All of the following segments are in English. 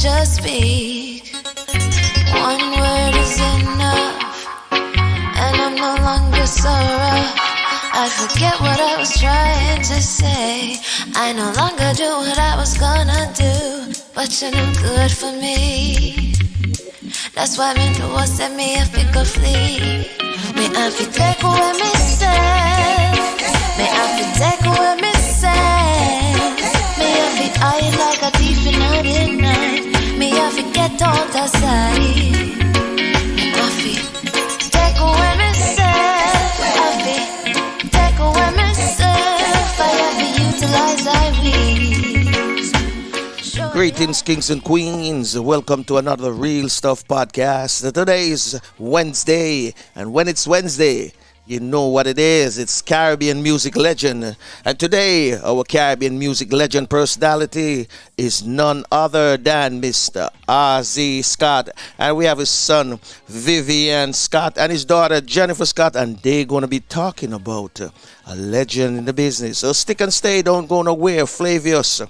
just speak. One word is enough, and I'm no longer so rough. I forget what I was trying to say. I no longer do what I was gonna do, but you're no good for me. That's why Mento was send me a figure flee. Me have to take away myself. Me have to take away myself. Me have to hide like a thief in the night. Me have to get out the side. Me have to take away myself. Have to take away myself. I have to utilize I will. Greetings, kings and queens. Welcome to another Real Stuff podcast. Today is Wednesday, and when it's Wednesday, you know what it is. It's Caribbean music legend. And today, our Caribbean music legend personality is none other than Mr. Ossie Scott. And we have his son, Vivian Scott, and his daughter, Jennifer Scott. And they're going to be talking about a legend in the business. So stick and stay. Don't go nowhere. Flavius,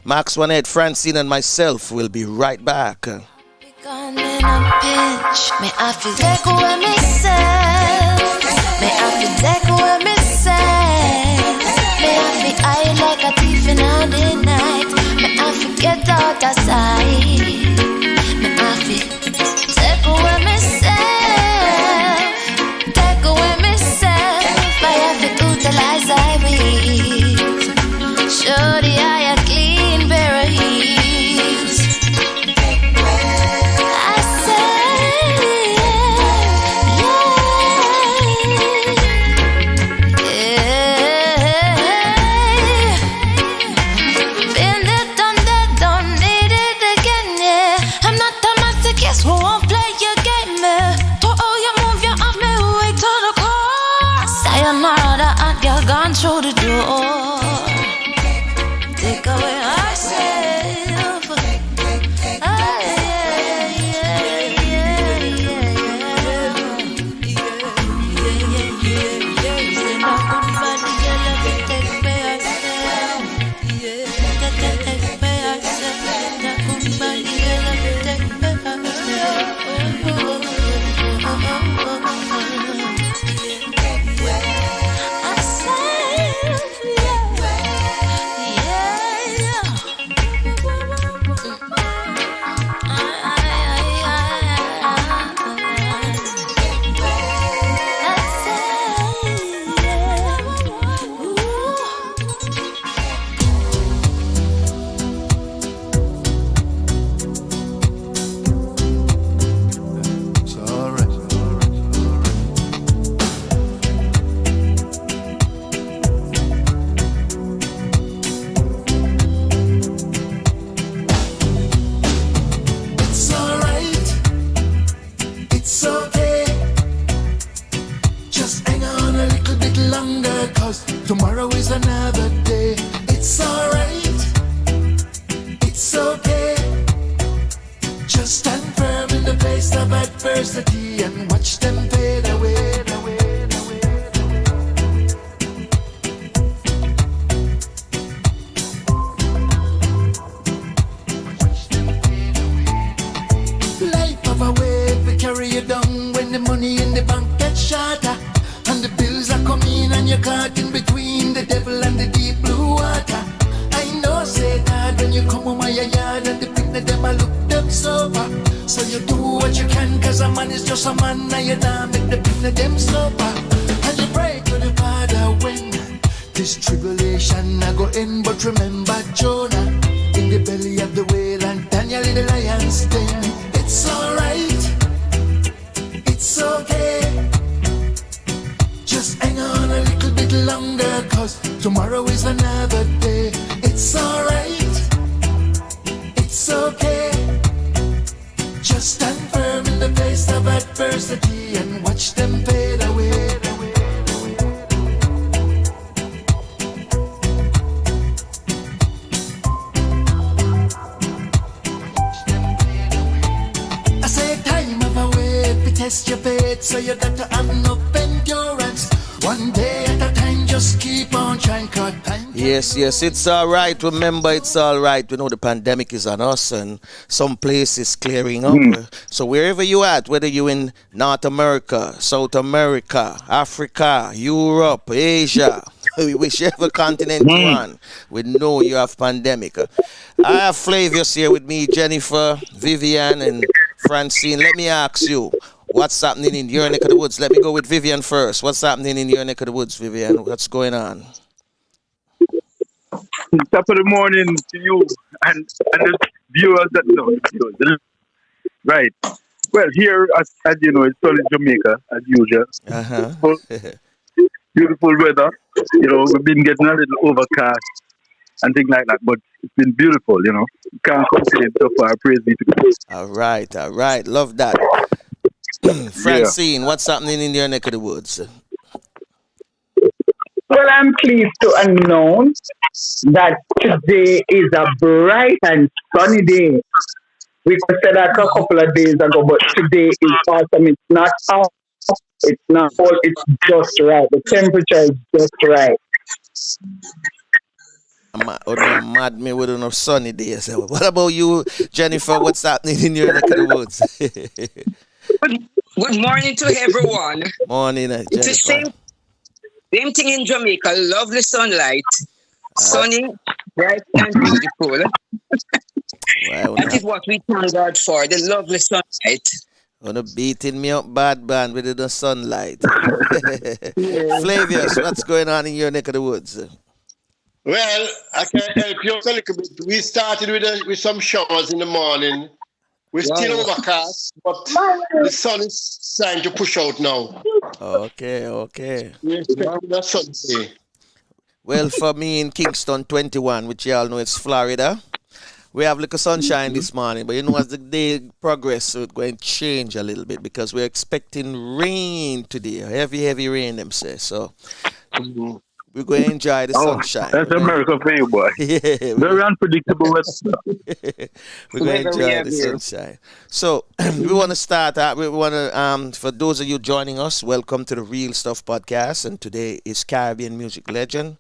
Max Juanette, Francine, and myself will be right back. Gone in a pinch. Me have to take away myself. Me have to take away myself. Me have to hide like a thief in the night. Me have to get out the side. Me have to take away myself. Take away myself. I have to utilize I will. Show the eye a clean pair of heels. I say, been there, done that, don't need it again, yeah. I'm not a masochist who won't play your game, yeah. To all you move, you have me way to the core. Sayonara, the hot girl gone through the door. Take away ourselves. Ah, yeah, yeah, yeah, yeah, yeah. Say no good body, girl, have to take care of yourself. Yeah, take care of yourself. No good body, girl, have to take care of yourself. I say, tomorrow is another day. It's alright, it's okay. Just stand firm in the face of adversity and watch them fade away, away, away, away. Life of a wave will carry you down when the money in the bank gets shorter. And the bills are coming and you're caught in between the devil and the deep blue water. I know, say that when you come home my yard and the picnic them I look them sober. So you do what you can, cause a man is just a man. Now you don't make the picnic them sober. And you pray to the Father when this tribulation I go in. But remember Jonah in the belly of the whale and Daniel in the lion's den. It's alright, it's okay. Just hang on a little bit longer, cause tomorrow is another day. It's alright, it's okay. Just stand firm in the face of adversity and watch them fade away. I say time of a wait, we test your faith, so you got to have enough endurance. One day at a time, just keep on trying, cut time. Yes, it's all right. Remember, it's all right. We know the pandemic is on us and some places clearing up. So wherever you at, whether you in North America, South America, Africa, Europe, Asia, whichever continent you're on, we know you have pandemic. I have Flavius here with me, Jennifer, Vivian, and Francine. Let me ask you, what's happening in your neck of the woods? Let me go with Vivian first. What's happening in your neck of the woods, Vivian? What's going on? Top of the morning to you and the viewers that know. Right. Well, here, as you know, it's sunny Jamaica, as usual. Beautiful weather. You know, we've been getting a little overcast and things like that, but it's been beautiful, you know. Can't complain so far. Praise be to God. All right. Love that. Francine, what's happening in your neck of the woods? Well, I'm pleased to announce that today is a bright and sunny day. We could say that a couple of days ago, but today is awesome. It's not hot, it's not cold, it's just right. The temperature is just right. I'm mad me with enough sunny days. What about you, Jennifer? What's happening in your neck of the woods? Good morning to everyone. Morning, Jennifer. It's the same thing in Jamaica. Lovely sunlight. Sunny, bright and beautiful. That is what we thank God for, the lovely sunlight. Wanna beating me up bad band with the sunlight. Flavius, what's going on in your neck of the woods? Well, I can help you a little bit. We started with some showers in the morning. We're still overcast, but the sun is starting to push out now. Okay. We're expecting a sunny day. Well, for me in Kingston 21, which you all know it's Florida, we have little sunshine this morning, but you know as the day progresses, it's going to change a little bit because we're expecting rain today, heavy rain, them say. So we're going to enjoy the sunshine. That's America for you, boy. Yeah, very unpredictable weather. We're going to enjoy the sunshine. So we want to start. We want to, for those of you joining us, welcome to the Real Stuff Podcast. And today is Caribbean music legend.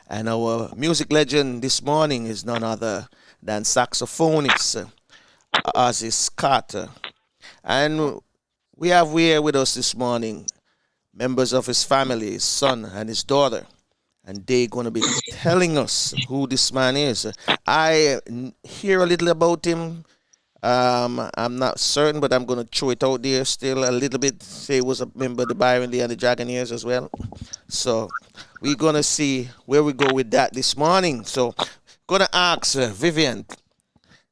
And our music legend this morning is none other than saxophonist Ossie Scott. And we have here with us this morning members of his family, his son and his daughter. And they're going to be telling us who this man is. I hear a little about him. I'm not certain, but I'm going to throw it out there still a little bit. Say he was a member of the Byron and the Dragonaires as well. So we're going to see where we go with that this morning. So going to ask Vivian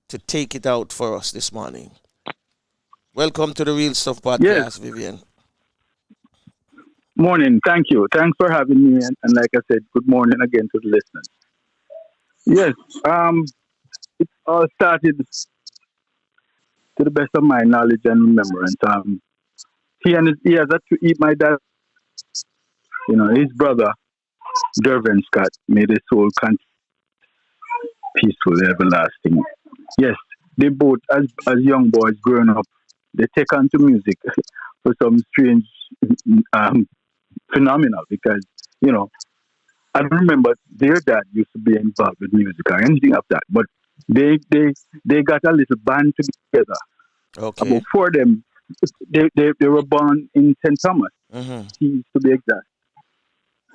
to take it out for us this morning. Welcome to the Real Stuff Podcast, yes. Vivian. Morning. Thank you. Thanks for having me. And like I said, good morning again to the listeners. Yes. It all started, to the best of my knowledge and remembrance. He has my dad, his brother, Vivian Scott, made his soul peaceful, everlasting. Yes, they both, as young boys growing up, they take on to music for some strange phenomena because, I don't remember their dad used to be involved with music or anything of that, but they got a little band together. Okay. About four of them, they were born in St. Thomas, to be exact.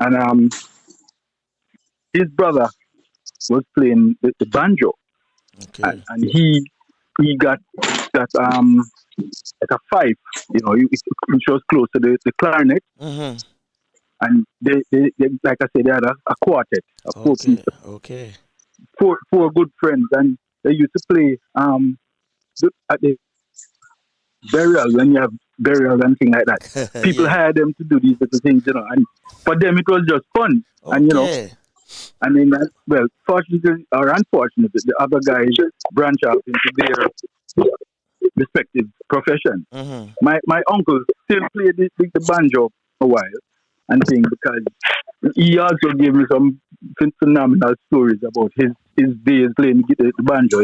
And his brother was playing the banjo, and he got that like a fife, which was close to the clarinet. And they like I said, they had a quartet of four people. Okay. Four good friends, and they used to play at the burial, when you have burials and things like that. People hired them to do these little things, and for them it was just fun. Okay. And then, fortunately or unfortunately, the other guys branch out into their respective profession. My uncle still played the banjo a while and things, because he also gave me some phenomenal stories about his days playing the banjo,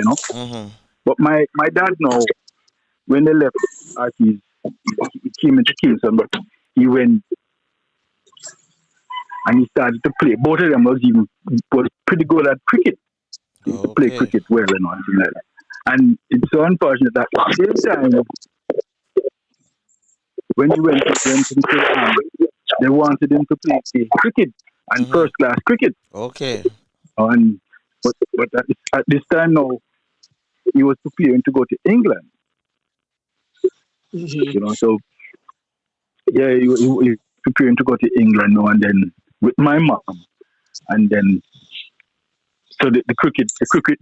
But my dad now, when they left Arties, he came into Kingston, but he went and he started to play. Both of them was pretty good at cricket. He used to play cricket well and something like that. And it's so unfortunate that at the same time, when he went to the army, they wanted him to play cricket and first class cricket. Okay. And but at this time now, he was preparing to go to England. You know, so yeah, he was preparing to go to England now, and then with my mom, and then so the cricket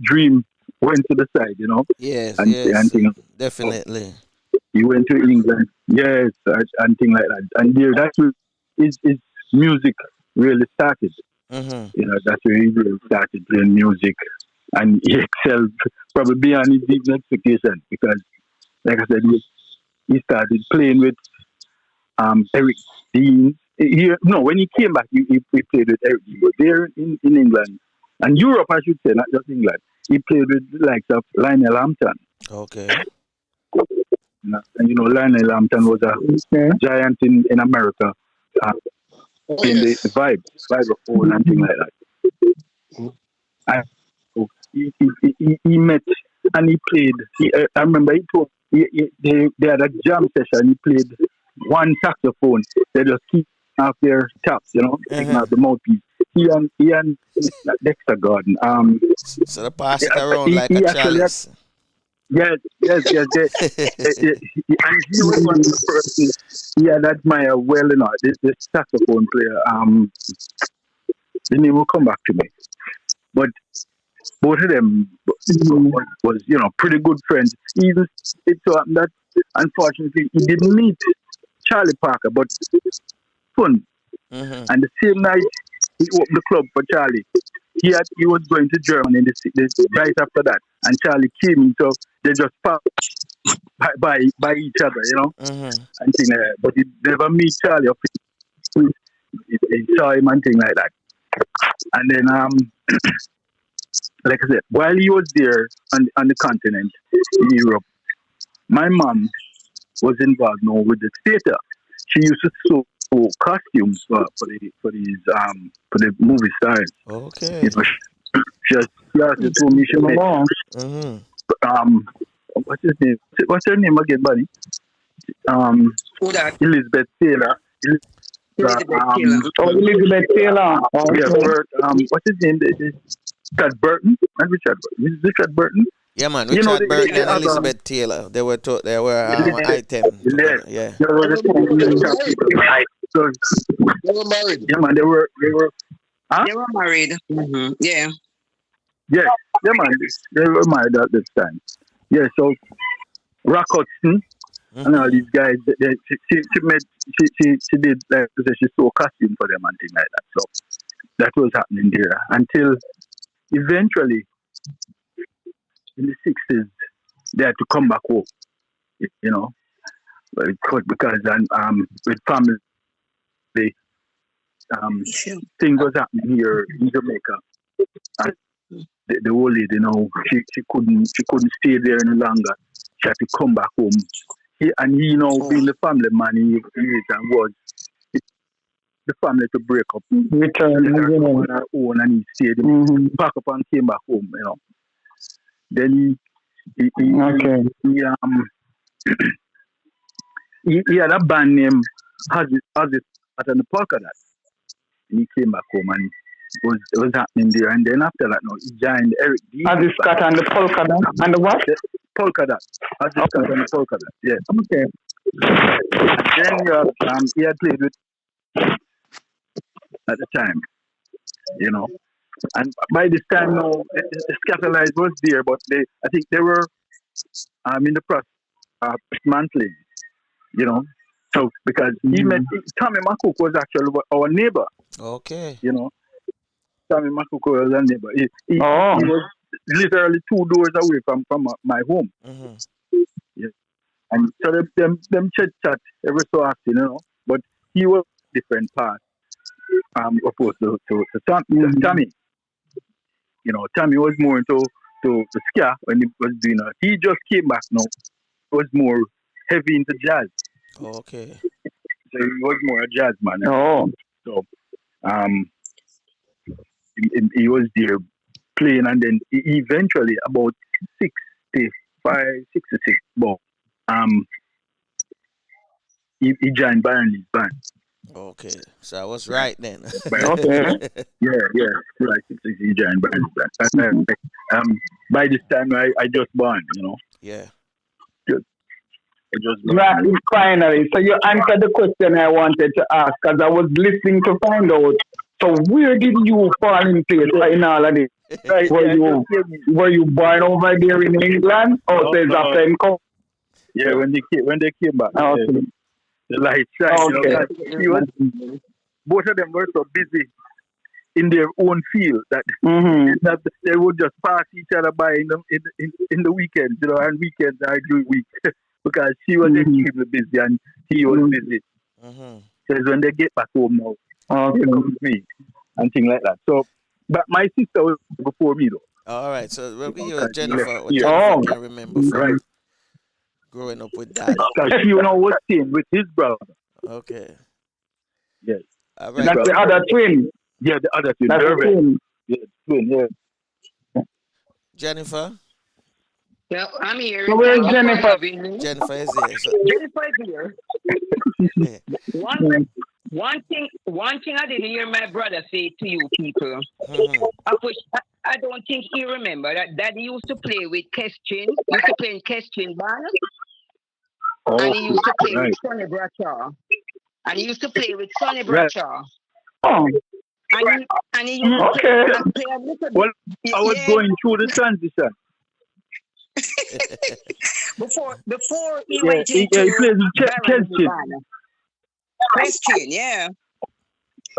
dream went to the side, you know. Yes, and things. Definitely. He went to England, yes, and things like that, and there that's where his music really started. You know, that's where he really started playing music, and he excelled probably beyond his even expectation, because, like I said, he started playing with Eric Dean. When he came back, he played with Eric Dean, but there in England and Europe, I should say, not just England, he played with the likes of Lionel Hampton. Okay. And you know, Lionel Hampton was a giant in America. In the vibe of old and things like that. He met and he played. I remember they had a jam session. He played one saxophone. They just keep off their taps, you know, taking out the mouthpiece. He and Dexter Gordon. So they passed it around like a chalice. Yes. And he was one of the persons he had admired well, you know, this saxophone player. The name will come back to me. But both of them was you know, pretty good friends. Even it so happened that unfortunately he didn't meet Charlie Parker, but fun. And the same night he opened the club for Charlie. He was going to Germany right after that, and Charlie came, so they just passed by each other, you know, and thing like that. But he never meet Charlie. He saw him and thing like that. And then, like I said, while he was there on the continent in Europe, my mom was involved now with the theater. She used to sew costumes for the movie stars. Okay. You know, she told me she made, what's his name? What's her name again, buddy? Elizabeth Taylor. Elizabeth Taylor. What's his name? Richard Burton and Richard Burton. Is it Richard Burton? Yeah, man. Richard Burton and Elizabeth Taylor. They were items. Yeah. So, they were married. Yeah, man. They were. They were married. Yeah. Yeah, man. They were married at this time. Yeah. So, Rock Hudson and all these guys. She did, like she saw costume for them and things like that. So that was happening there until eventually in the 60s they had to come back home. You know, because with family. Things was happening here in Jamaica, and the old lady, you know, she couldn't stay there any longer. She had to come back home. He, you know, being the family man, he was the family to break up, return on her own, and he stayed, back up and came back home. You know, then he had a band named Ossie Scott and the Polka Dot. And he came back home and it was happening there. And then after that, he joined Eric D. Ossie Scott and the Polka Dot. And the what? The Polka Dot. Ossie Scott and the Polka Dot, yeah. Okay. Then he had played with at the time, you know. And by this time now, the Scatterlight was there, but I think they were in the process of dismantling, you know. So because he met Tommy Makuko was actually our neighbor. Okay. You know, Tommy Makuko was our neighbor. He was literally 2 doors away from my home. Yeah. And so them chat every so often, you know. But he was different path, opposed to Tommy. You know, Tommy was more into ska when he was doing it. He just came back now. He was more heavy into jazz. Okay. So he was more a jazz man. Oh. So, Um, he was there playing, and then eventually about 66, but he joined Byron Lee's band. Okay, so I was right then. Okay. Yeah, right. 66, he joined Byron Lee's band. And, by this time, I just born, Yeah. I just Right, finally. So you answered the question I wanted to ask because I was listening to find out. So where did you fall in place in all of this? Right, Were you born over there in England or says after him come? Yeah, when they came back, Okay. the light shine. Okay. Both of them were so busy in their own field that they would just pass each other by in the weekends, and weekends are during week because she was extremely busy and he was busy. So when they get back home now, they come with me and things like that. So, but my sister was before me though. All right, so what Jennifer can remember from growing up with Dad? Because she was staying with his brother. Okay. Yes. All right. That's the other twin. Yeah, the other twin. That's the twin. Yeah, twin. Yeah. Jennifer. Yeah, I'm here. So where's Jennifer? Jennifer is here. So. Jennifer is here. One thing I didn't hear my brother say to you people. I don't think he remember that Daddy used to play with Kestin. Used to play in Kestin band. And he used to play with Sonny Bradshaw. And he used to play with Sonny Bradshaw. Oh. And he used to play a little bit. Well, I was going through the transition. before he went into he plays Kestin. Kestin, yeah.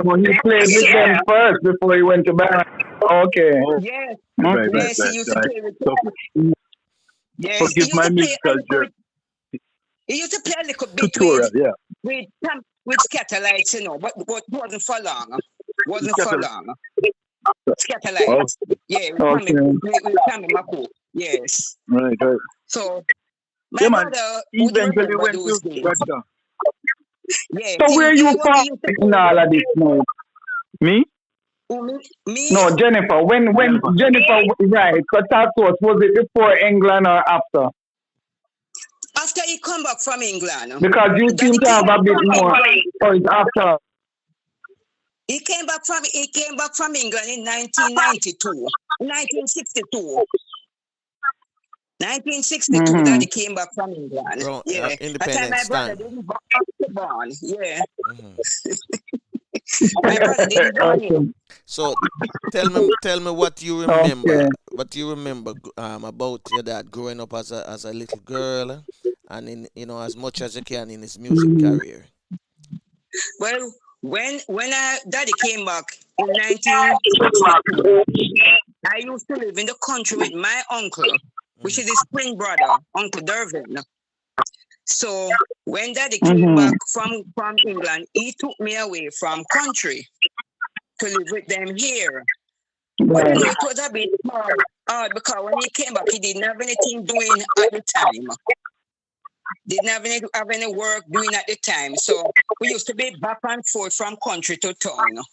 Oh, he played with them first before he went to Byron. Okay. Yes. Right, yes, he used to play with them. Yes, forgive my musical he used to play a little bit with Scatterlights, but wasn't for long. Scatterlights. Yeah, with Tommy Mako. Yes. Right. So, my brother eventually went to Russia. Yeah. So where you from in all of this now? Me? Me? No, Jennifer. When Jennifer, right, because that was it before England or after? After he come back from England. Because you seem to have a bit more. Or it's after? He came back from England in 1992. 1962. 1962 that he came back from England. Yeah. Independence my brother didn't born. Yeah. My brother didn't born. So tell me what you remember. Okay. What you remember about your dad growing up as a little girl, and in as much as you can in his music career. Well, when Daddy came back in 1962, I used to live in the country with my uncle, which is his twin brother, Uncle Dervin. So when Daddy came back from England, he took me away from country to live with them here. But it was a bit hard because when he came back, he didn't have anything doing at the time. Didn't have any work doing at the time. So we used to be back and forth from country to town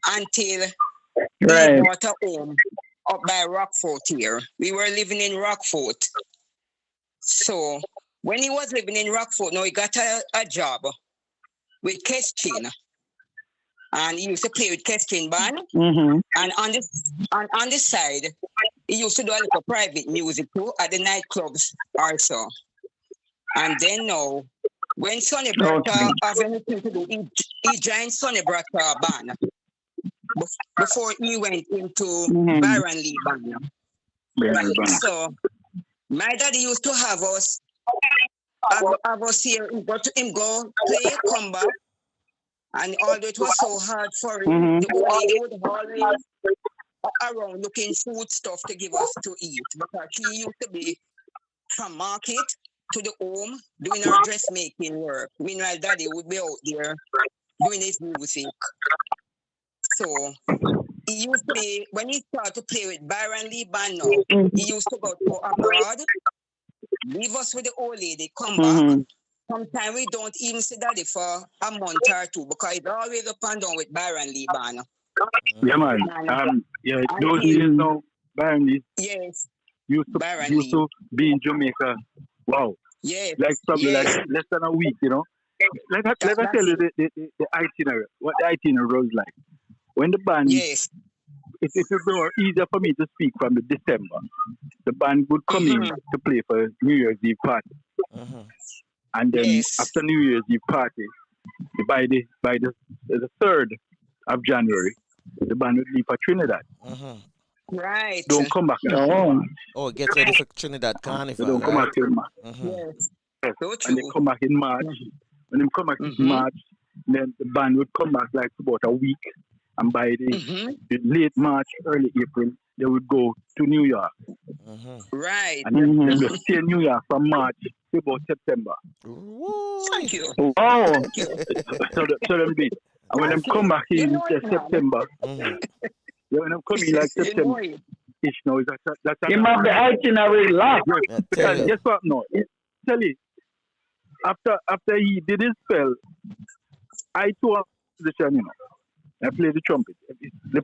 until he bought a home up by Rockfort here. We were living in Rockfort. So when he was living in Rockfort, he got a job with Kestin. And he used to play with Kestin band. And on the side, he used to do a little private music too at the nightclubs also. And then now, when Sonny Bradshaw have anything to do, he joined Sonny Bradshaw band before he went into Byron Lee band. So my daddy used to have us here, go play, come back. And although it was so hard for him, the old lady would always around looking food stuff to give us to eat. Because she used to be from market to the home doing her dressmaking work. Meanwhile, Daddy would be out there doing his music. So he used to be, when he started to play with Byron Lee band now, he used to go abroad, leave us with the old lady, come back, sometimes we don't even see Daddy for a month or two because it's always up and down with Byron Lee Bano. Yeah, man. Yeah, those years now, Byron is Yes. used to be in Jamaica. Wow. Yes. Like probably yes. like less than a week, you know. Let me tell you the itinerary, what the itinerary was like. When the band, Yes. it was easier for me to speak from the December. The band would come in to play for New Year's Eve party. And then after New Year's Eve party, by the 3rd of January, the band would leave for Trinidad. Right. Don't come back. Oh, get ready for Trinidad Carnival. They don't come back in March. Yes. Yes. So And they true. come back in March. When they come back in March, then the band would come back like about a week. And by the late March, early April, they would go to New York. Right. And then they would stay in New York from March to about September. Thank you. Oh, So them beat. And when them come back in September, when them come in like September, ish now is that's you must be itinerary locked. Yeah, because tell guess what? No, tell you. After he did his spell, I took a position, you know. I played the trumpet. The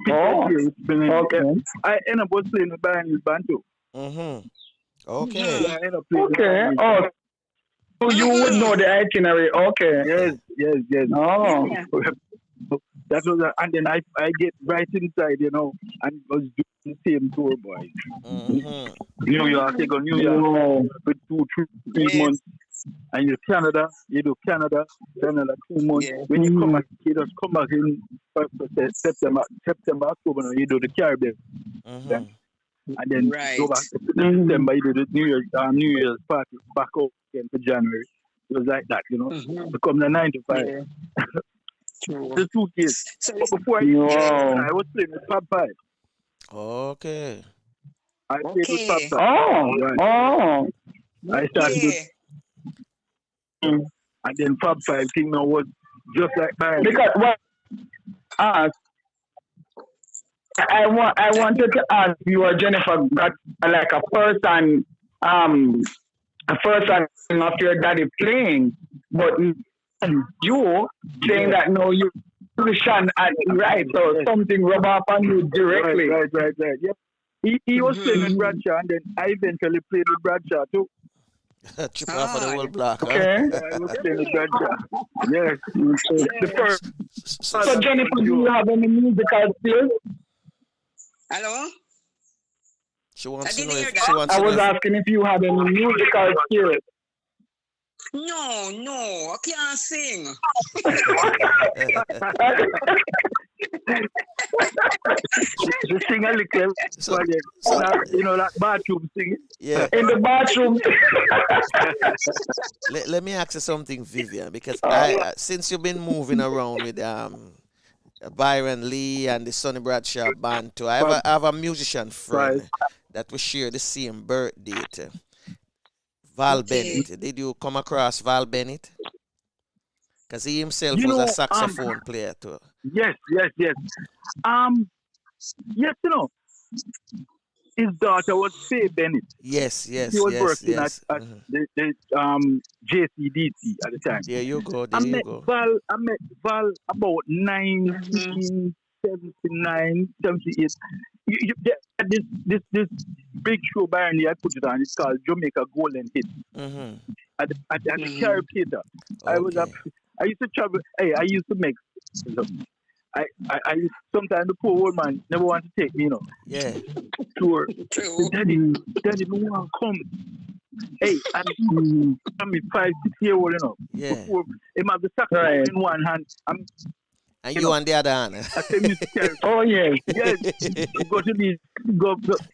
Okay. I end up was playing the band band too. Okay. I end up playing the Okay. band. Oh, so you would know the itinerary. Okay. Yes. Oh. That was, and then I get right inside, you know, and was doing the same tour, boys. New York, they go New York for 2-3 months. And you do Canada 2 months. Yeah. When you come back, you just come back in September, October, and you do the Caribbean. Then, and then go back to December, you do the New Year's party back out again for January. It was like that, you know. Become the 9 to 5. Yeah. True. The 2 years. So But before I was playing with Pop 5. Okay. I played with Pop 5. Oh. I started with, and then Pop 5 thing now was just like mine. Because what? I wanted to ask you, Jennifer, got like a person of your daddy playing, but you saying that no, you musician at right, so something rub off on you directly. Right. Yep. He was playing with Bradshaw, and then I eventually played with Bradshaw too. Chip off of the whole block. Okay. I was playing with Bradshaw. Yes. The first. So Jennifer, do you have any musical skills? Hello? She wants to I know didn't if hear she that. wants I to was know if, asking if you had any musical skills. No, I can't sing. She sing a little, you know, that bathroom singing. yeah. In the bathroom. Let me ask you something, Vivian, because I since you've been moving around with Byron Lee and the Sonny Bradshaw band too, I have a musician friend that we share the same birth date. Val Bennett. Did you come across Val Bennett? Because he himself was a saxophone player too. Yes. Yes, you know, his daughter was Faye Bennett. Yes. He was working at the JCDC at the time. There you go. I met Val about 1979, 78. This big show Byron Lee had put it on. It's called Jamaica Golden Hit at the Carib Theater. I used to travel. Hey, I used to make. I used sometimes the poor old man never want to take me, you know. Yeah. Tour. True. Daddy, don't want to come. Hey, I'm 5-6 years old, you know. Yeah. Before him have the saxophone in one hand. And you on the other hand. I say music. Oh yeah. Yes. Go to the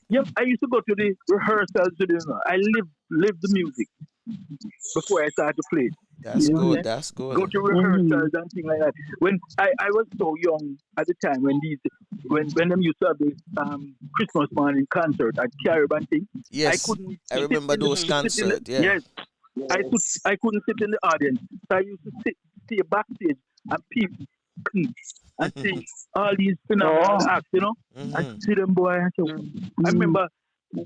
Yep. I used to go to the rehearsals. I live the music before I started to play. That's good. That's good. Go to rehearsals and things like that. When I was so young at the time when them used to have this Christmas morning concert at Carib and things. Yes. I remember those concerts. Yes. I couldn't sit in the audience. So I used to stay backstage and people and see all these phenomenal acts, you know. I see them, boy. I remember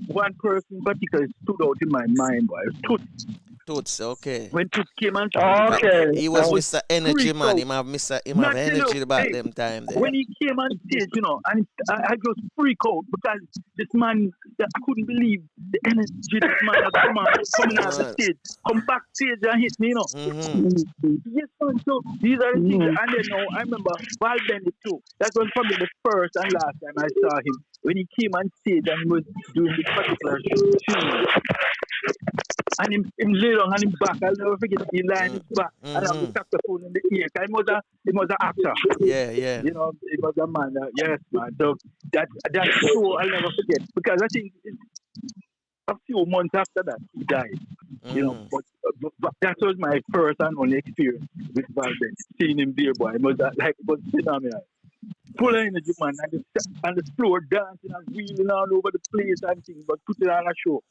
one person in particular stood out in my mind, boy. It was Toots. Toots, okay. When Toots came and Okay. He was Oh, Mr. Energy, man. He have Not, energy about hey, them time there. when he came on stage, and I just freak out because this man, I couldn't believe the energy this man has coming out the stage, come backstage and hit me, Yes, man. So these are the things, and then I remember Val Bennett too. That was probably the first and last time I saw him when he came on stage and was doing this particular tune. And him lay down on him back. I'll never forget he lying on his back and have the saxophone in the ear. He was an actor. Yeah. He was a man. Yes, man. So that show I'll never forget because I think a few months after that he died. But that was my first and only experience with Valden. Seeing him there, boy, it was phenomenal. Full of energy, man, and the floor dancing and wheeling all over the place and things, but put it on a show.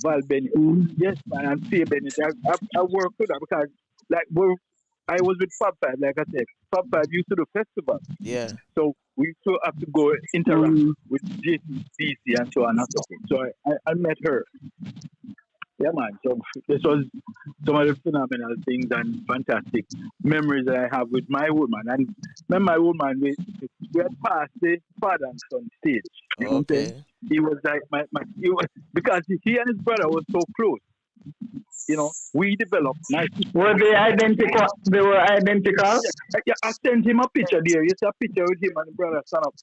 Val Bennett, yes, man, and Faye Bennett. I worked with her because, I was with Fab Five, like I said. Fab Five used to do festival. Yeah. So we used to have to go interact with JCDC and so on and so forth. So I met her. Yeah, man. So this was some of the phenomenal things and fantastic memories that I have with my old man. And when my old man, we had passed the father and son stage. You know what I'm saying? He was like because he and his brother were so close. We developed nice. Were they identical? They were identical? Yeah, I sent him a picture there. You see a picture with him and the brother stand up.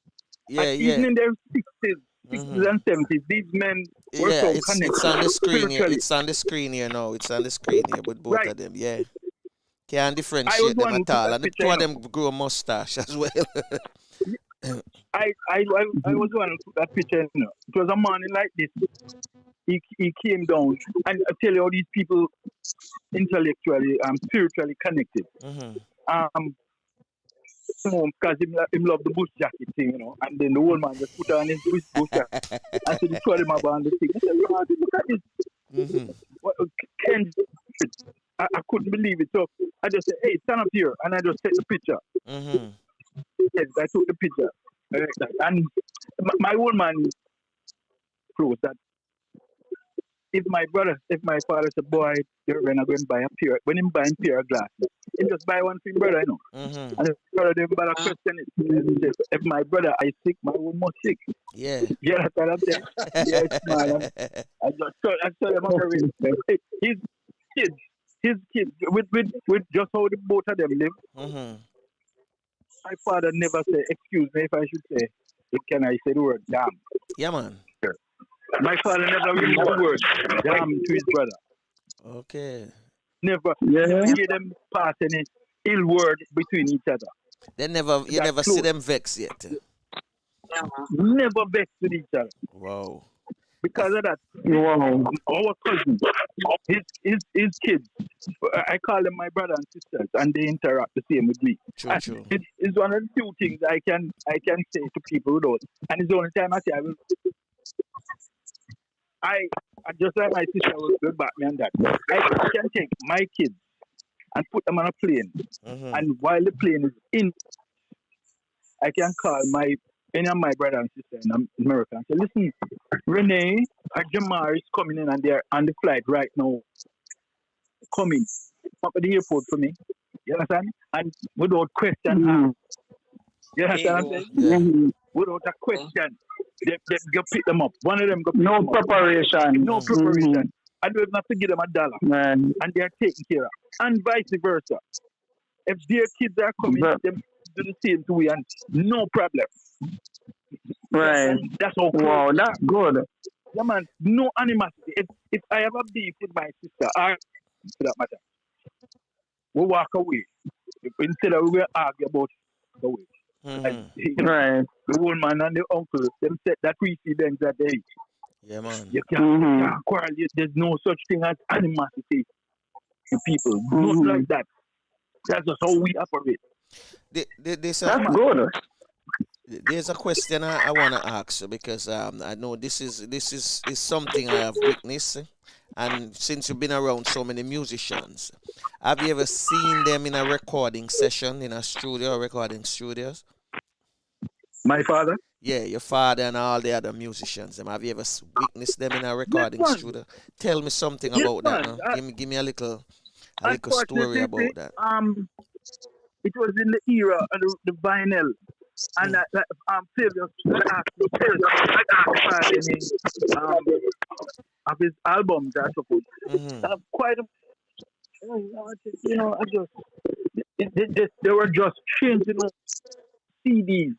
Even in their 60s and 70s, these men were so connected. It's on the screen here. It's on the screen here now. It's on the screen here with both of them. Yeah. Can't differentiate them at all. And the two of them grew a mustache as well. I was one who took that picture. It was a morning like this. He came down, and I tell you, all these people intellectually and spiritually connected. Because him love the bush jacket thing, and then the old man just put on his bush jacket. And so they told him about the thing. I said, look at this. Ken, I couldn't believe it. So I just said, hey, stand up here. And I just take the picture. Yes, I took the picture. And my old man close that. If my father said, boy, you're going to go and buy a pair, when him buy a pair of glasses, he just buy one for his brother, And his brother didn't bother question it. If my brother is sick, my own must sick. Yeah. Yeah, that's what I'm saying. Yes, man. I saw him his kids, with just how the both of them live. My father never said, excuse me if I should say, can I say the word damn? Yeah, man. My father never used the word damn to his brother. Okay. Never hear them pass any ill word between each other. You never see them vex yet. Never vex with each other. Wow. Because of that, our cousins, his kids, I call them my brother and sisters, and they interact the same with me. True. It's one of the few things I can say to people without, and it's the only time I say I will. I just like my sister will back me on that. I can take my kids and put them on a plane, and while the plane is in, I can call any of my brother and sister in America and say, listen, Renee or Jamar is coming in and they're on the flight right now. Coming up at the airport for me. You understand? And without question, you understand what I'm saying? Without a question, they go pick them up. One of them go pick them up. No preparation. I don't have to give them $1. And they're taken care of. And vice versa. If their kids are coming, them do the same to we and no problem. Right. And that's how cool. Wow, that's good. Yeah, man. No animosity. If I have a beef with my sister, or for that matter, we walk away. Instead of we argue about the way. Right. The old man and the uncle, them set that precedence that day. Yeah, man. You can't quarrel. There's no such thing as animosity to people. Not like that. That's just how we operate. That's good. There's a question I want to ask because I know this is something I have witnessed, and since you've been around so many musicians, have you ever seen them in a recording session in a studio or recording studios? My father? Yeah, your father and all the other musicians. Have you ever witnessed them in a recording studio? Tell me something about that. No? Give me a little story about that. It was in the era of the vinyl, and Flavio asked me of his albums, I suppose. Quite a, I just they were just changing CDs,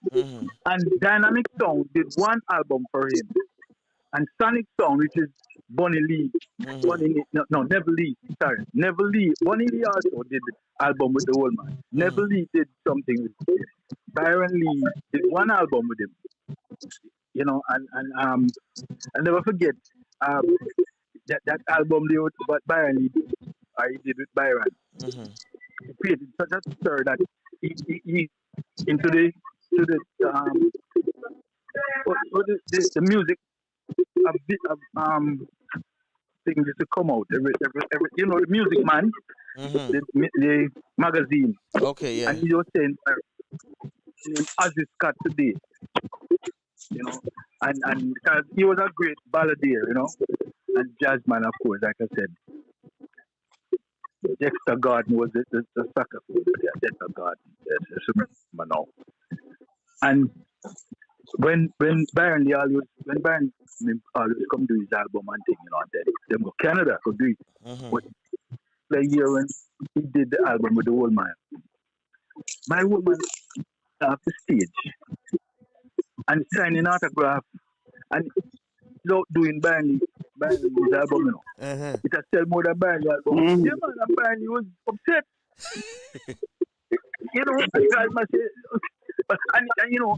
and Dynamic Sound did one album for him, and Sonic Sound, which is Bonnie Lee, Never Lee, sorry, Never Lee. Bonnie Lee also did the album with the old man. Never Lee did something with him. Byron Lee did one album with him, and I never forget that album they would, but Byron Lee did, he did with Byron. He created such a stir that he into the music a bit of things used to come out every the Music Man, the magazine. Okay, yeah. And he was saying Ossie Scott today, and because he was a great balladeer, and jazzman, of course, like I said. Dexter Gordon was the saxophonist. Yeah, Dexter Gordon. Yes, now. And when Byron always come do his album and thing, and then go Canada to do it. But the year when he did the album with the old man, my old man off the stage and signing autograph and without doing Byron's album, It has sell more than Byron's album. Yeah, man, and Byron was upset.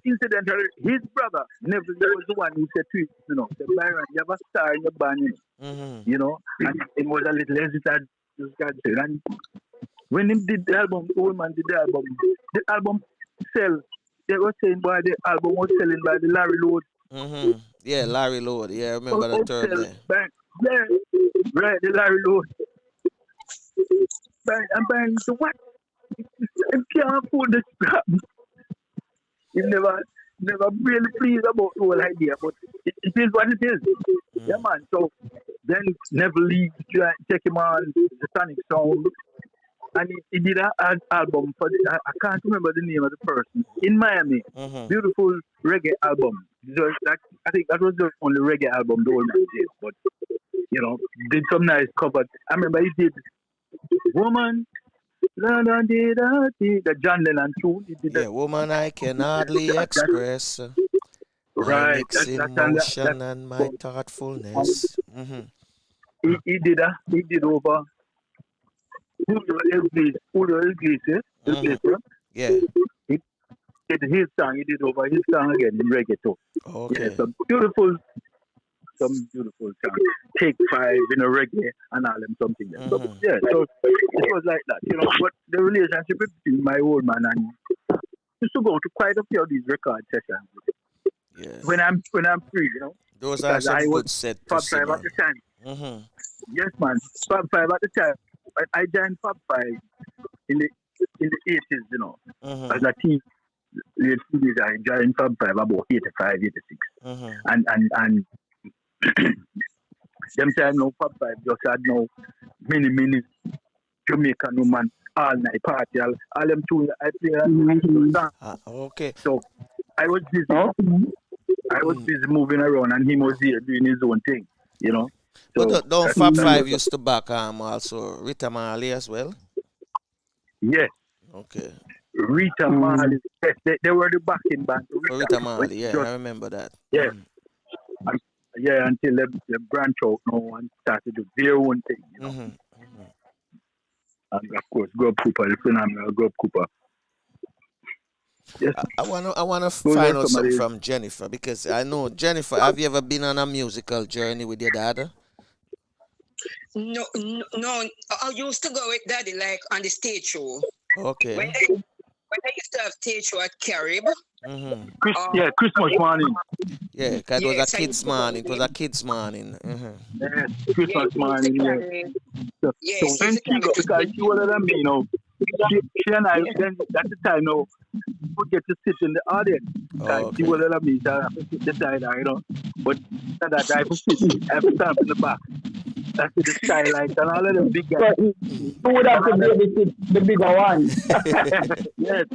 Incidentally, his brother never was the one who said to him, the Byron, you have a star in the band, and it was a little hesitant. And when he did the album, the old man did the album sell. They were saying why the album was selling by the Larry Lord. Yeah, Larry Lord. Yeah, I remember the term there. Yeah, right, the Larry Lord. And Byron said, what? You can't afford this crap. He never really pleased about the whole idea, but it is what it is. Yeah, man. So then Never Lee check him on the Sonic Sound, and he did an album for I can't remember the name of the person in Miami. Beautiful reggae album. So I think that was the only reggae album the old man did, but did some nice covers. I remember he did Woman. The John Lennon tune. Woman I can hardly express. My mixed emotion and my thoughtfulness. He did over Julio Iglesias. Yeah. He did his song. He did over his song again in reggae too. Okay. Yeah, some beautiful songs. Take 5 in a reggae and all them something. So it was like that, But the relationship between my old man and used to go to quite a few of these record sessions. Yeah. When I'm free, Those are some good set Fab 5 at the time. Yes, man. Fab 5 at the time. I joined Fab 5 in the 80s, as a teen. Late 80s, I joined Fab 5 about 85, 86. And them time now Fab 5 just had no many Jamaican woman all night party, all them tunes I play. Okay. So I was busy. I was busy moving around, and he was here doing his own thing, So, but don't Fab 5 used to back also Rita Marley as well? Yes. Okay. Rita Marley, yes, they were the backing band. Rita Marley, yeah, I remember that. Yeah. Yeah, until they branch out now and started to do their own thing, And of course, Grub Cooper, the phenomenal Grub Cooper. Yes. I wanna find out something from Jennifer, because I know Jennifer. Have you ever been on a musical journey with your dad? No. I used to go with Daddy like on the stage show. Okay. When I used to have stage show at Carib. Christmas morning. Yeah, because it was a kids' morning. It was a kids' morning. Yes, Christmas morning. Yes. So when she got, because she older than me, she and I, then at the time, would get to sit in the audience. Oh, See okay. what I mean? So I have to sit beside her, you know. But that I have to sit, I have to stand up in the back. That's the skylight and all of them big guys. So you would have to babysit the bigger one. Yes.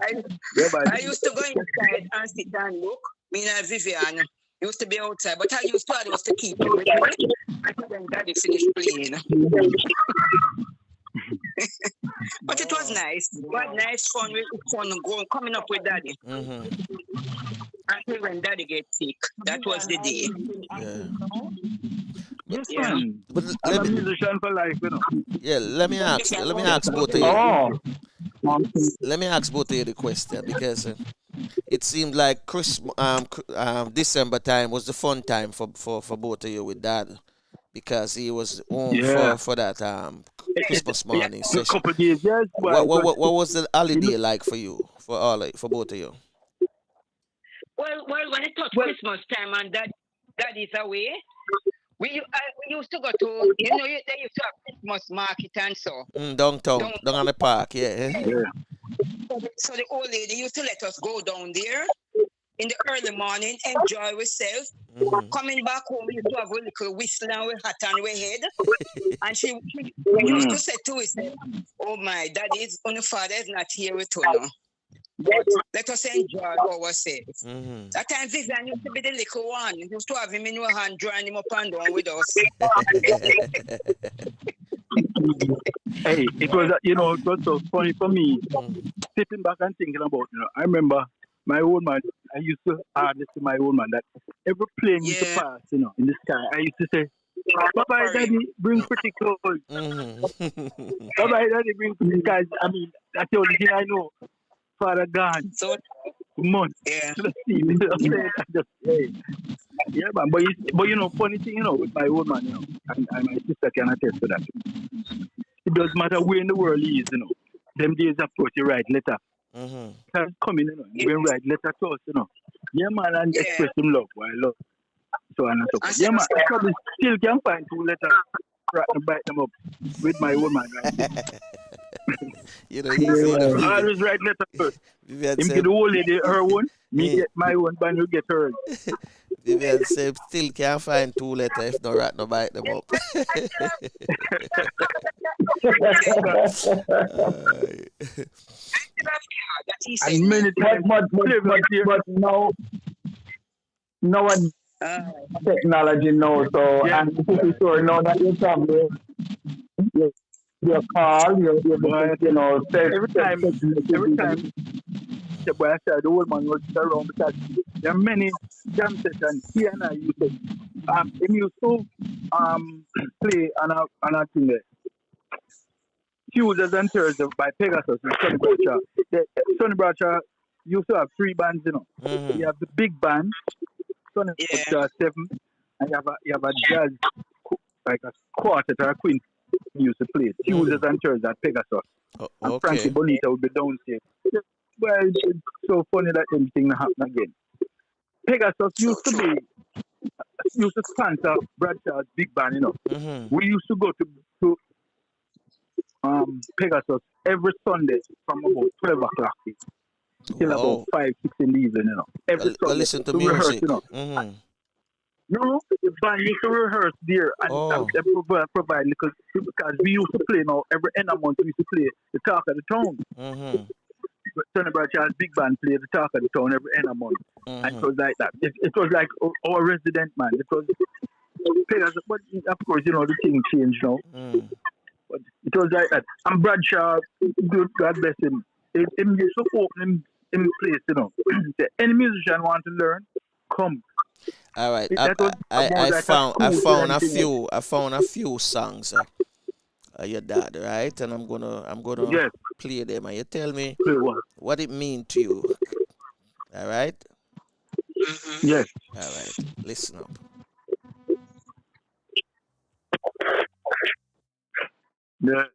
I, Yeah, but I used to go inside and sit and look. Me and Vivian used to be outside, but I used to keep him with me until when Daddy finished playing. But it was nice. It was nice fun coming up with Daddy. Until when Daddy gets sick. That was the day. Yeah. yes, Yeah. man. But I'm a musician for life, you know. yeah, let me ask both of you. Oh. Let me ask both of you the question because it seemed like December time was the fun time for both of you with Dad because he was home Yeah. for that Christmas morning A session. couple of days, yes. What was the holiday like for you for both of you? Well, when it was Christmas time and Dad is away, we used to go to, they used to have Christmas market and so. Downtown, down on the park, yeah. So the old lady used to let us go down there in the early morning, enjoy ourselves. Coming back home, we used to have a little whistle and we hat on our head. And she used to say to us, oh my, Daddy's father is not here with us now. But let us enjoy ourselves. That time Vivian used to be the little one. We used to have him in our hand, drawing him up and down with us. Hey, it was, it was so funny for me, sitting back and thinking about, I remember my old man, I used to this to my old man that every plane used to pass, in the sky, I used to say, bye-bye, Daddy, bring pretty clothes. Bye-bye, Daddy, bring pretty guys. I mean, that's the only thing I know. Father gone. So, months. yeah. Yeah, man. But funny thing, with my old man, and my sister can attest to that. It doesn't matter where in the world he is, Them days, of course, you write letter. Can't come in, you write letter to us, Yeah, man, and express some love. I love. So on and so forth. Yeah, man. I probably still can find 2 letters and bite them up with my old man. Right? You see I always write letter first. Vivian Him get the old lady her one, me get my one, but you get hers. Vivian said still can't find 2 letters if no rat no bite them up. And many times, but no one technology now, so I'm pretty sure now that you probably your call, every time the boy said the old man was around because there are many jam sessions he and I used to him used to play on a thing there. Tuesdays and Thursdays by Pegasus and Sonny Bradshaw. Sonny Bradshaw used to have 3 bands, You have the big band, Sonny Bradshaw 7, and you have a jazz like a quartet or a quint used to play. Tuesdays and Thursdays at Pegasus. And Frankie Bonita would be downstairs. Well, it's so funny that anything happened again. Pegasus used to sponsor Bradshaw's big band, We used to go to Pegasus every Sunday from about 12 o'clock till about 5, 6 in the evening, Every Sunday. Listen to music. Rehearse, No, the band used to rehearse there and they provide because we used to play now every end of month we used to play the Talk of the Town. Sonny Bradshaw's big band played the Talk of the Town every end of month. And it was like that. It was like our resident man. It was but of course, the thing changed now. But it was like that. And Bradshaw, God bless him, he used to open him place, Any musician want to learn, come. All right. I found a few songs your dad, right? And I'm gonna play them and you tell me what it means to you. All right? Yes. All right. Listen up. Yeah.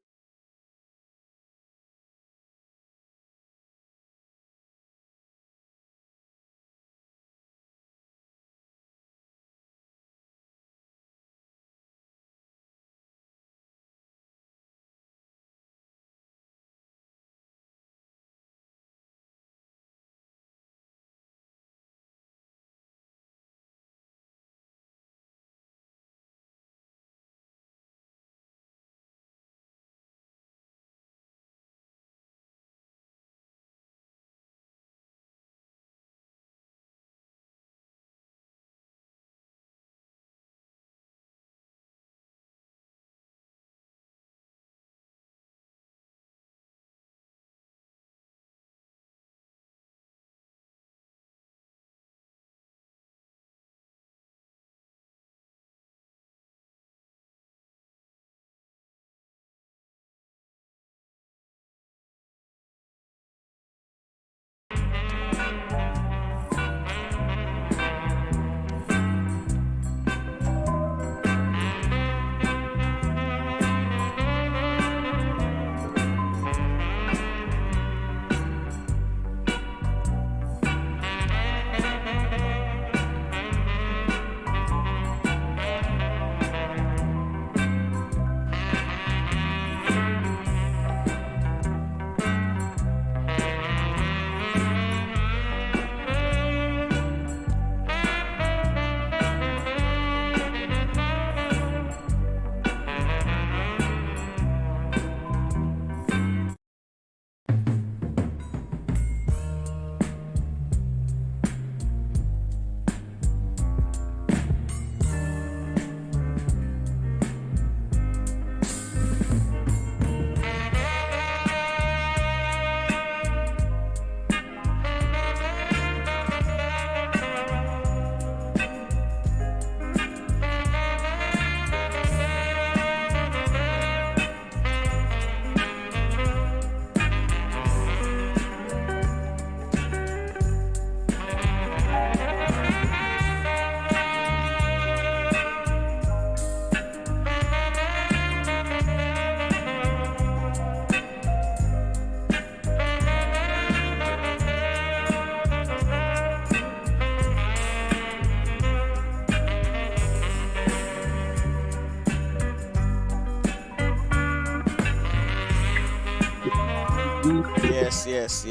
yes.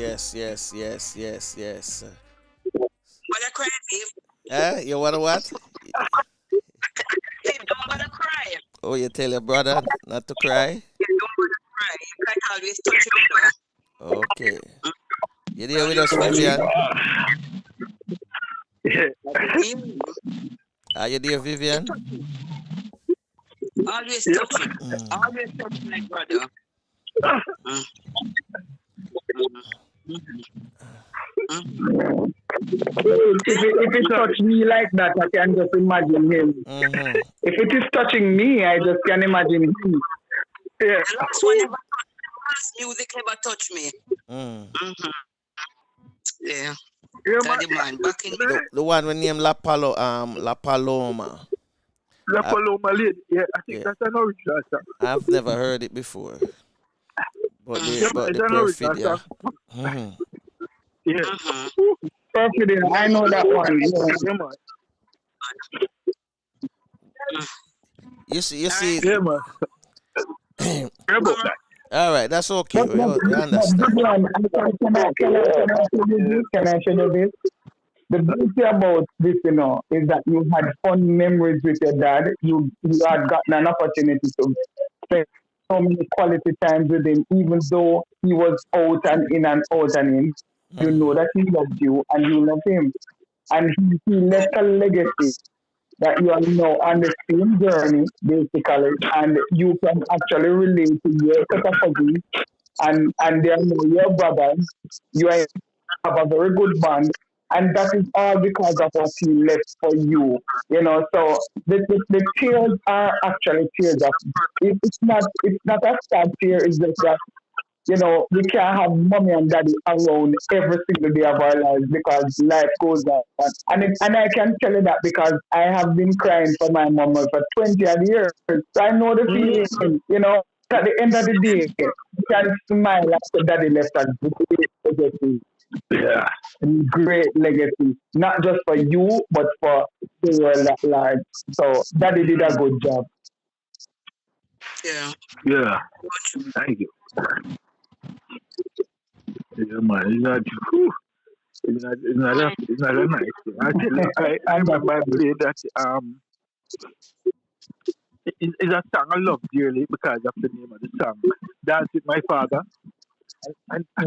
But I cry, Viv. You wanna what? Viv, don't bother cry. Oh, you tell your brother not to cry? Yeah, don't bother cry. You can't always touch me, though. Okay. You there with us, Vivian? Are you there, Vivian? Always touch me. Always touch my brother. If it touch me like that, I can just imagine him. If it is touching me, I just can imagine him. Yeah. The last one never touched me. The last music never touched me. Yeah. Daddy man, back in The one with name La Paloma. La Paloma lady. Yeah, I think that's an original song. I've never heard it before. But it's an original yeah. song. Yeah. Perfect. I know that one. You see. Yeah, man. All right, that's okay. We understand. Can I show you this? The beauty about this, is that you had fun memories with your dad. You had gotten an opportunity to spend so many quality times with him, even though he was out and in and out and in. You know that he loved you and you love him. And he left a legacy that you are now on the same journey, basically, and you can actually relate to your set of cousins and they are now your brothers. You have a very good bond, and that is all because of what he left for you. So the tears are actually tears of it's not a sad tear, it's just that we can't have mommy and daddy around every single day of our lives because life goes on. And I can tell you that because I have been crying for my mom for 20 odd years. So I know the feeling, at the end of the day, you can smile after daddy left a great legacy. Yeah. Great legacy. Not just for you, but for the world at large. So daddy did a good job. Yeah. Yeah. Thank you. Yeah, man, it's not a nice thing. Actually, I remember I played that it's a song I love dearly because of the name of the song. Dance with My Father. And I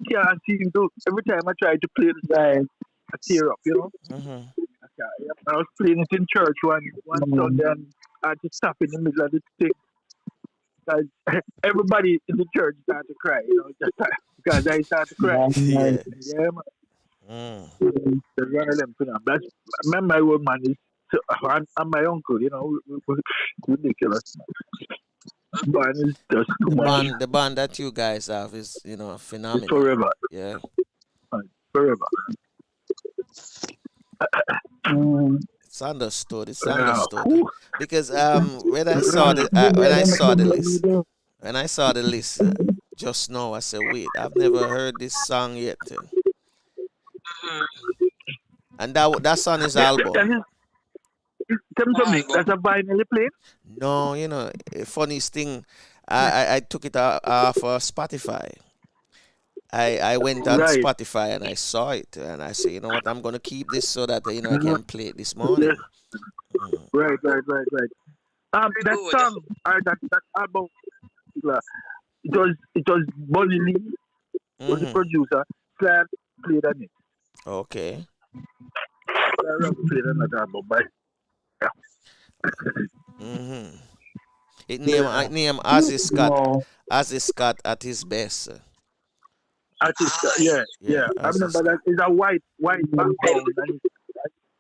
can't seem to every time I try to play the song, I tear up, I was playing it in church one Sunday and I had to stop in the middle of the thing. Because everybody in the church started to cry, just because I started to cry. Yeah, man. There's one of them things. That's my old man is and my uncle, ridiculous. Band is just too much. The band that you guys have is, phenomenal. It's forever. Yeah. Forever. It's understood. Because when I saw the list just now, I said, wait, I've never heard this song yet. And that song is album. Tell me something. That's a vinyl you play? No, funniest thing, I took it off Spotify. I went on Spotify and I saw it and I said, you know what, I'm gonna keep this so that I can play it this morning. Right. That song or that album, it was Bonnie Lee was the producer. Slam played on it. Okay. Slam played on that album, but It named Ossie Scott. Ossie Scott at his best. Yeah. I remember that it's a white background and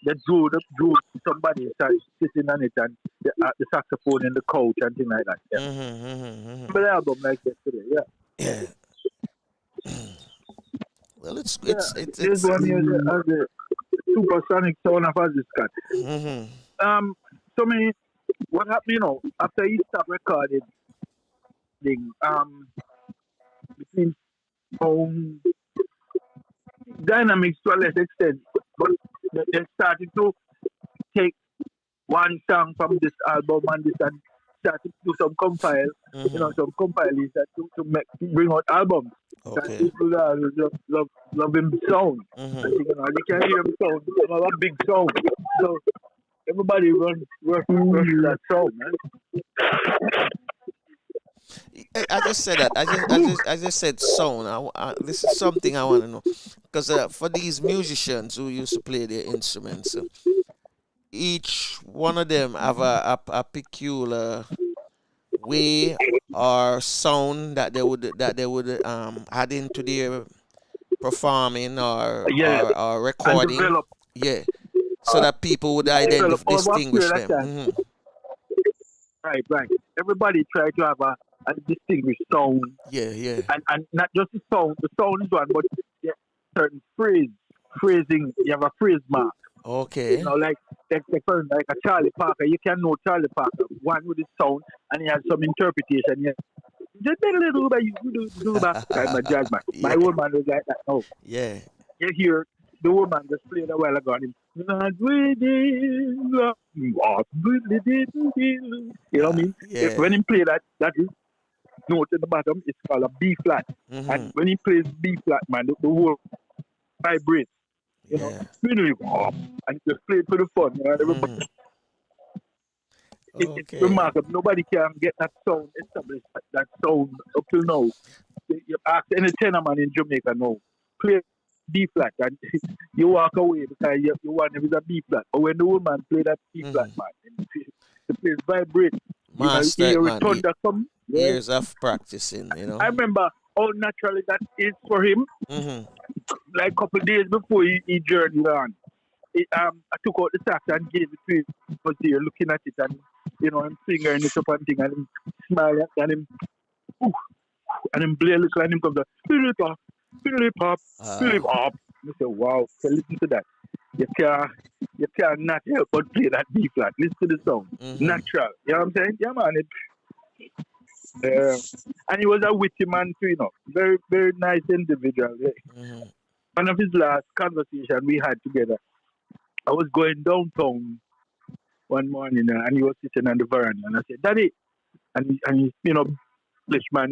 they drew somebody started sitting on it and the saxophone in the couch and things like that. Yeah. But the album like that today, yeah. Well, it's this one here has the supersonic sound of Ossie Scott. So many. What happened, after he stopped recording, between dynamics to a less extent, but they started to take one song from this album and this and started to do some compile, some compilations to bring out albums. Okay. People love him sound. I think, you can hear him sound. You know, a big sound. So everybody runs that sound, man. I just said that. I just said sound. This is something I want to know because for these musicians who used to play their instruments, each one of them have a peculiar way or sound that they would add into their performing or recording. Yeah, so that people would distinguish them. Right. Everybody try to have a distinguished sound. Yeah. And not just the sound. The sound is one, but certain phrasing. You have a phrase mark. Okay. You know, like a Charlie Parker. You can know Charlie Parker. One with his sound, and he has some interpretation. Yeah. Just a little bit. You do that. My jazz man. Yeah. My old man was like that. Oh. Yeah. You hear the woman just played a while ago. And not within love, what within. You know what I mean? Yeah. When he play that note at the bottom, it's called a B flat. And when he plays B flat, man, the whole vibrates. You know, really, and just play it for the fun. You know, It's remarkable. Nobody can get that sound established. That sound up till now. You ask any tenor man in Jamaica now, play B flat, and you walk away because you want it with a B flat. But when the woman play that B flat, man, the place vibrates. Master, man, years of practicing, you know. I remember how naturally that is for him. Like a couple of days before he journeyed on, I took out the sax and gave it to him. He was there looking at it, and I'm fingering it up and thing, and him smiling, and him play a little, and him comes up, Philip up. I said, wow, so listen to that. You can't not help but play that B flat. Listen to the sound. Natural. You know what I'm saying? Yeah, man. And he was a witty man too, Very, very nice individual. Yeah. One of his last conversations we had together, I was going downtown one morning and he was sitting on the veranda and I said, Daddy, and he English man,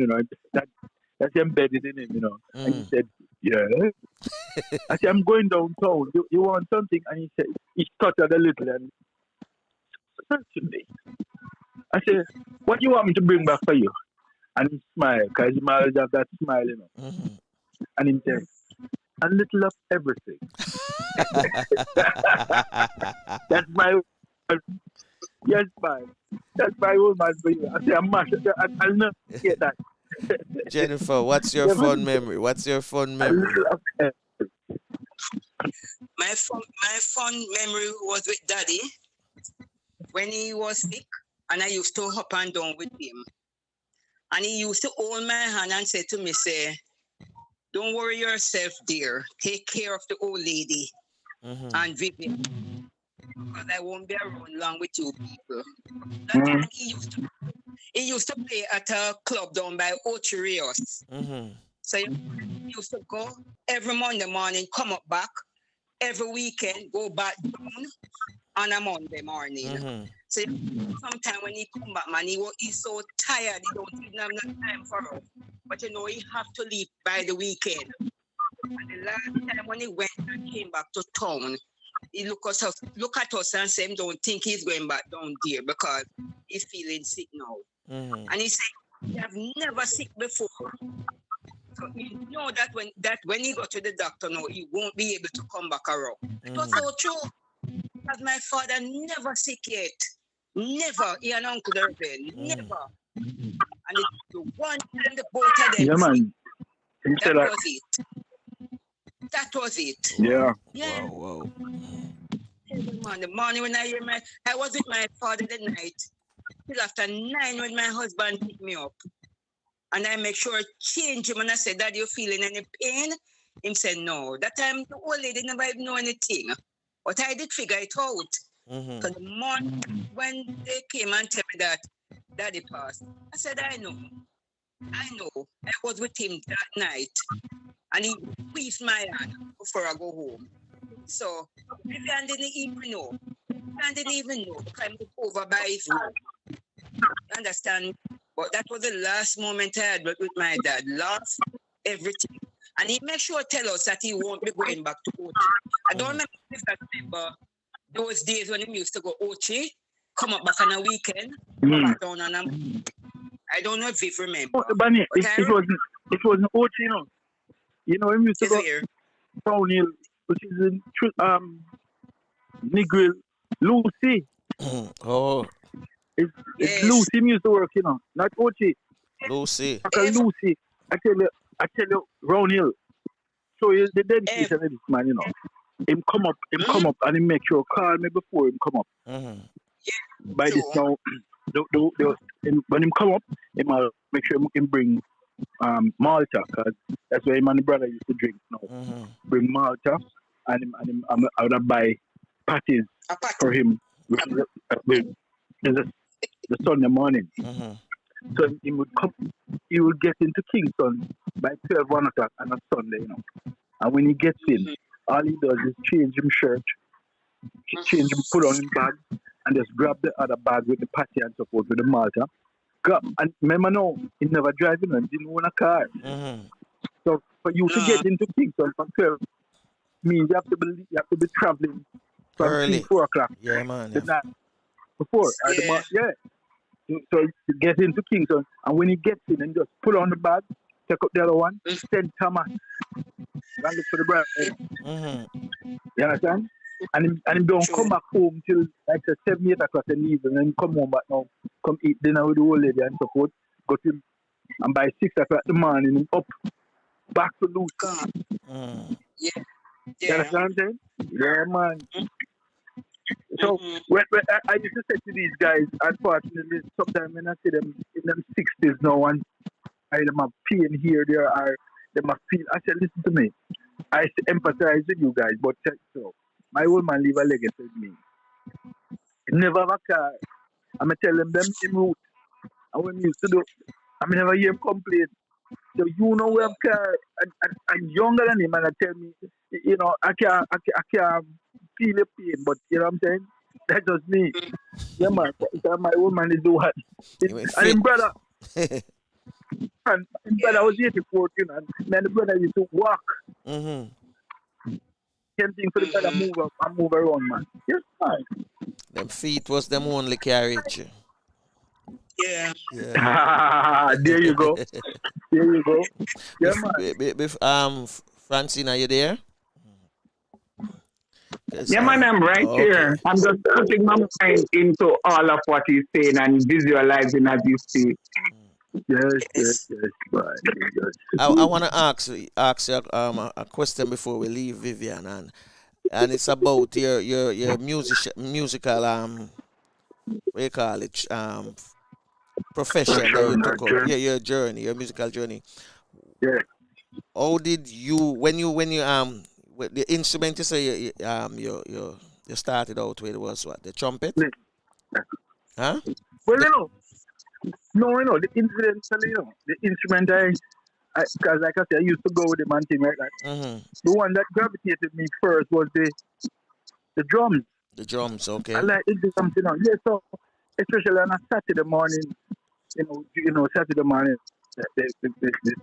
that's embedded in him, And he said, yeah. I said, I'm going downtown. You want something? And he said, he stuttered a little and certainly. I said, what do you want me to bring back for you? And he smiled, because he always have that smile, And he said, a little of everything. That's my old man for you. I said, I'll not get that. Jennifer, what's your fun memory? My fun memory was with Daddy when he was sick, and I used to hop and down with him. And he used to hold my hand and say to me, don't worry yourself, dear. Take care of the old lady and Vivian. Because I won't be around long with you people. That time he used to play at a club down by Ocherios. So he used to go every Monday morning, come up back. Every weekend, go back down on a Monday morning. So sometimes when he come back, man, he's so tired, he don't even have no time for us. But he have to leave by the weekend. And the last time when he went and came back to town, he look at us and say, don't think he's going back down there because he's feeling sick now. And he said, he have never sick before. So you know that when he go to the doctor now, he won't be able to come back around. It was so true. Because my father never sick yet. Never. He and Uncle Irvin. Never. And the one time the both of them sick, that was it. That was it. Yeah. Wow. The morning when I was with my father the night till after 9 when my husband picked me up. And I make sure I change him and I said, Dad, you feeling any pain? Him said, no. That time the old lady never even know anything. But I did figure it out. So the morning when they came and tell me that Daddy passed, I said, I know. I was with him that night. And he squeezed my hand before I go home. So Vivian didn't even know. I didn't even know. I moved over by his room. You understand? But that was the last moment I had with my dad. Last everything. And he make sure tell us that he won't be going back to Ochi. I don't remember if I remember those days when he used to go Ochi, come up back on a weekend, come back down on I don't know if you remember. Bunny, it wasn't Ochi, you know. You know, he used to go Town Hill, which is in Negril, Lucy. Oh. It's Lucy used to work, you know, not Ochi. Lucy. Lucy. I tell you, round hill. So he's the dedication of this man, you know. Him come up, and he make sure call me before him come up. By this now, when him come up, he make sure he bring Malta, because that's where him and the brother used to drink now. Bring Malta, and I would buy patties for him with the Sunday morning. So he would come, he would get into Kingston by 12, 1 o'clock on a Sunday, you know. And when he gets in, all he does is change him shirt, put on him bag, and just grab the other bag with the patty and so forth with the Malta. And remember now, he never driving and didn't own a car. So for you to get into Kingston from 12 means you have to be traveling from early. 3, 4 o'clock. Yeah, man. The night before. So he get into Kingston, and when he gets in, and just put on the bag, take up the other one, send Thomas, and look for the brother. You understand? And him don't come back home till like 7, 8 o'clock in the evening, and then come home back now, come eat dinner with the old lady and so forth, go to him, and by 6 o'clock in the morning, him up, back to Lucy. You understand what I'm saying? Yeah, man. So when I used to say to these guys, unfortunately, sometimes when I see them in them 60s now and I them have pain here, there are them have feel. I said, listen to me. I empathize with you guys, but so my old man leave a legacy with me. Never have a car. I'm tell them in route. And when he used to do, I never hear him complain. So you know we have car and younger than him, and I tell me, you know, I can't feel the pain, but you know what I'm saying? That's just me. Yeah, man. My old man is the one. And his brother. And his brother was 84, you know, and then the brother used to walk. Same thing for the brother move up and move around, man. Yes, man. Them feet was them only carriage. Yeah. There you go. There you go. Yeah, man. Francine, are you there? Yeah, man, I'm right here. I'm just putting my mind into all of what he's saying and visualizing as you speak. Yes. Right. I want to ask you a question before we leave, Vivian, and it's about your musical what do you call it, profession that you took up. Yeah, your journey, your musical journey. Yeah. How did you when you with the instrument you say you started out with was what, the trumpet? Huh? Well, the instrument because like I said, I used to go with the man thing like that. The one that gravitated me first was the drums. The drums, okay. I like to do something else. Yeah, so especially on a Saturday morning, Saturday morning, the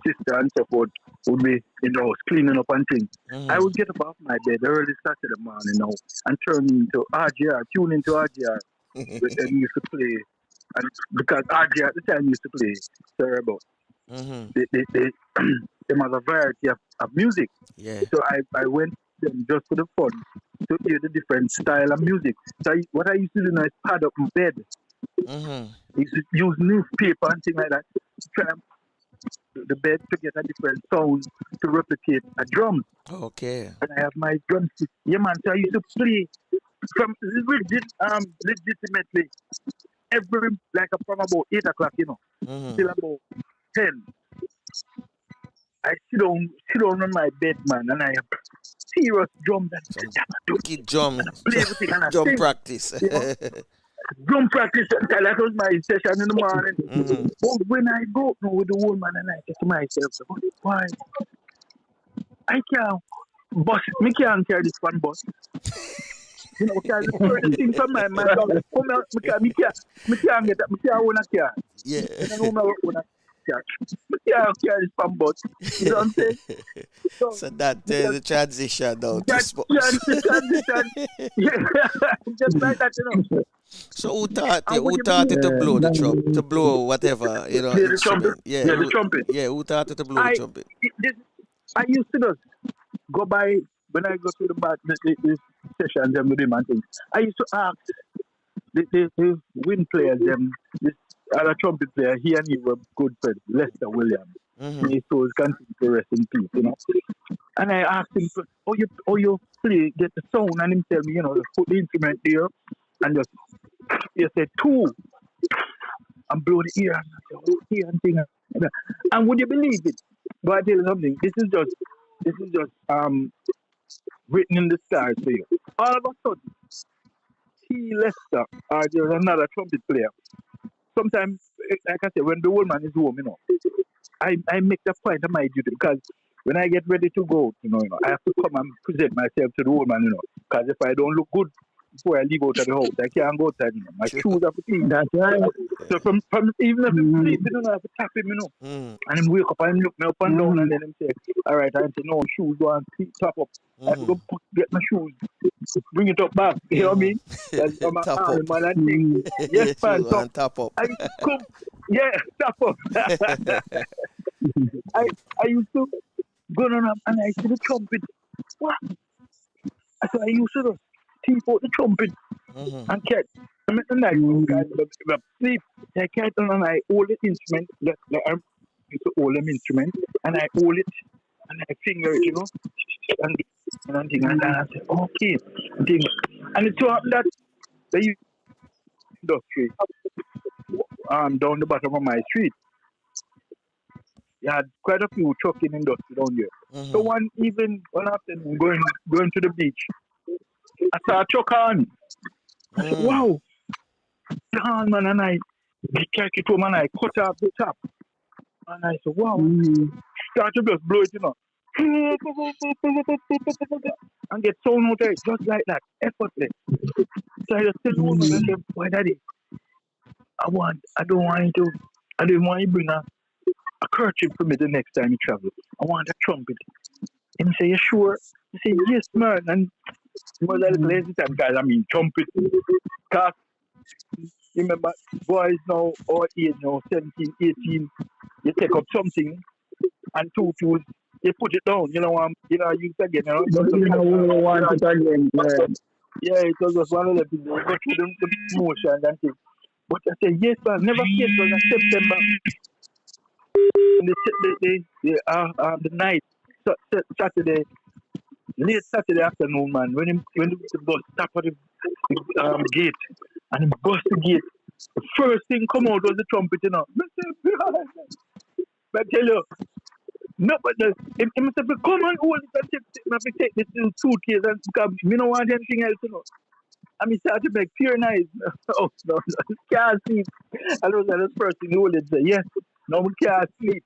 sister and so forth would be in the house cleaning up and things. I would get up off my bed early Saturday morning now and turn into RGR, tune into RGR, which I used to play. And because RGR at the time used to play terrible. They have a variety of music. Yeah. So I went them just for the fun to hear the different style of music. So what I used to do now is pad up my bed. I used to use newspaper and things like that to try the bed to get a different sound to replicate a drum. Okay. And I have my drumstick. Yeah, man. So I used to play from legitimately from about 8 o'clock, till about 10. I sit down on my bed, man, and I have serious drums and wicked drum practice. Drum practice, that was my session in the morning. But when I go with the old man and I say to myself, why? I can't carry this one bus. Because the thing from my mind, I can't get that. I can't own a car. Yeah. Yeah, carry from but you know what I'm saying? So that the transition now to sports. The transition. Yeah, just like that, you know. So who taught you to blow the trumpet, to blow whatever, The trumpet. instrument? Yeah, The trumpet. who taught you to blow the trumpet? I used to just go by when I go to the bar, the sessions and with him and things. I used to ask the wind players, this other trumpet player, he and he were good friends, Lester Williams. He so his country to rest in peace, you know. And I asked him, you play, get the sound, and him tell me, put the instrument there and just he said 2 and blow the ear and I said, here and thing. And would you believe it? But I tell you something, this is just written in the stars for you. All of a sudden, he Lester or there's another trumpet player. Sometimes, like I said, when the old man is home, I make that point of my duty because when I get ready to go, I have to come and present myself to the old man, because if I don't look good before I leave out of the house, I can't go outside, My shoes have to clean. That's right. So from even if I'm sleeping, I have to tap him, And him wake up and look me up and down and then him say, all right, I say, no, shoes go and top up. I have to go get my shoes, bring it up back, you know what I mean? That's my arm, man, and thing. Yes, man. So top up. I used to come, top up. I used to go on and I see the trumpet. What? So I used to teeth out the trumpet and catch. I mean, the night, sleep. I catch and I hold the instrument. I used to hold them instrument and I hold it and I finger it, and I say, okay. And it so happened that the industry down the bottom of my street. You had quite a few trucking industry down there. So one afternoon going to the beach, I saw a truck on. I said, wow. Man, and I take it home and I cut off the top. And I said, wow. Start to just blow it, and get sound out of it just like that, effortless. So I just tell the woman, I said, why daddy? I don't want you to bring a kerchief for me the next time you travel. I want a trumpet. And he said, you sure? I said, yes, man. And he was a little hesitant because trumpet. Because remember, boys now, our age now, 17, 18, you take up something and two tools, you put it down, use it again. Want it again. Yeah, it was just one of the things. You go through the motion and things. But I said, yes, man, never forget, it was in September. The night, Saturday, late Saturday afternoon, man, when the bus stopped at the gate and he bust the gate, the first thing come out was the trumpet, But I tell you, no, but he said, come on, hold it and take this little suitcase and because we don't want anything else, And he started to make pure nice. Oh, no, can't sleep. And was the first thing he would say, yes, no, we can't sleep.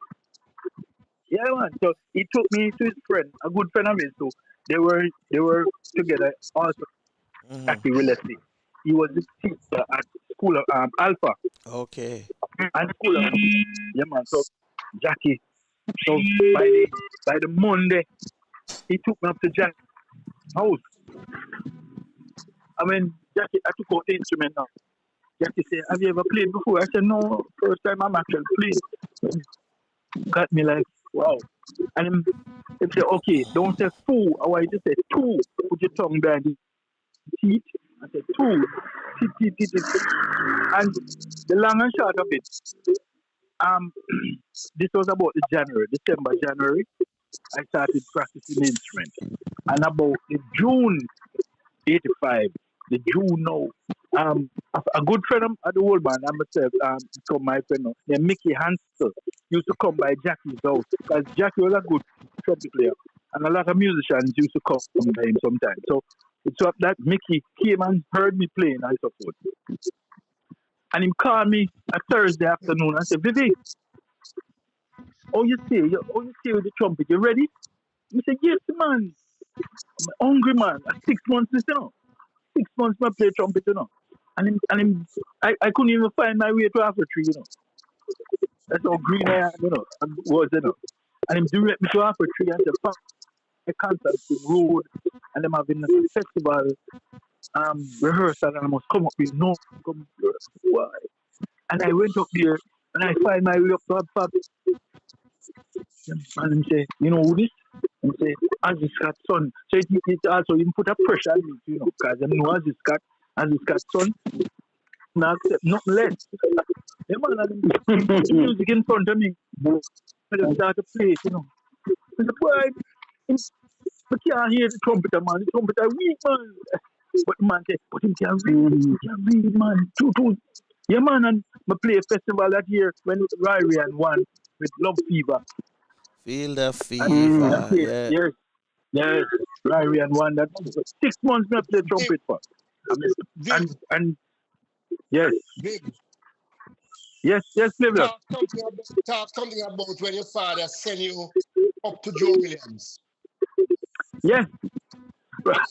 Yeah, man. So he took me to his friend, a good friend of his. So they were together also. Jackie Willesty. He was the teacher at school of Alpha. Okay. And school of man. So Jackie. So by the Monday, he took me up to Jackie's house. Jackie, I took out the instrument now. Jackie said, have you ever played before? I said, no, first time I'm actually playing. Got me like, wow. And he said, okay, don't say fool. I want you to say 2. Put your tongue behind the teeth. I said 2. Teeth. And the long and short of it, this was about December, January. I started practicing the instrument. And about the June 85, the June now, a good friend of the old man, I myself, become my friend now, named Mickey Hansel, used to come by Jackie's house because Jackie was a good trumpet player. And a lot of musicians used to come by him sometimes. So it's up that Mickey came and heard me playing, I suppose. And he called me a Thursday afternoon and said, Vivi, how you say with the trumpet? You ready? I said, yes, man. I'm a hungry man. 6 months, 6 months I play trumpet, And I couldn't even find my way to Africa, That's all green I had, was, And him direct me to Africa and the concert in road, and them having a festival rehearsal, and I must come up with no come why. And I went up there and I find my way up to Fab. And him say, you know who this? And say, Ossie Scott's son. So it also even put a pressure on me, because I know Ossie Scott's son. Now accept nothing less. The man had the music in front of me. I just start to play, I said, boy, I can't hear the trumpeter, man. The trumpeter weak, man. But the man said, but he can read, man. True. Yeah, man, and I play a festival that year when Ryrian won with Love Fever. Feel the fever, Yes, Ryrian won that. 6 months I played trumpet for. And yes. Yes, Liv. Talk something about when your father sent you up to Joe Williams. Yes.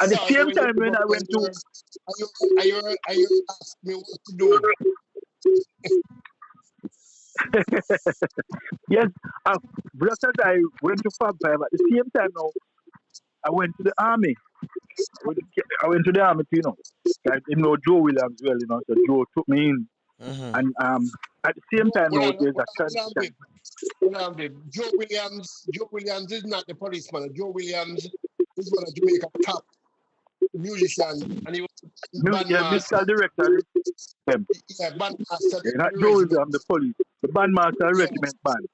At the same time when I went to... Are you asking me what to do? Yes. Just as I went to Fab 5, at the same time now, I went to the army. I went to the army, Like, Joe Williams well, so Joe took me in. Mm-hmm. And at the same time, there's a transition. Joe Williams is not the policeman. Joe Williams is one of Jamaica's top musicians, and he was musical director. Bandmaster. Not Joe Williams, the police. The bandmaster regiment band.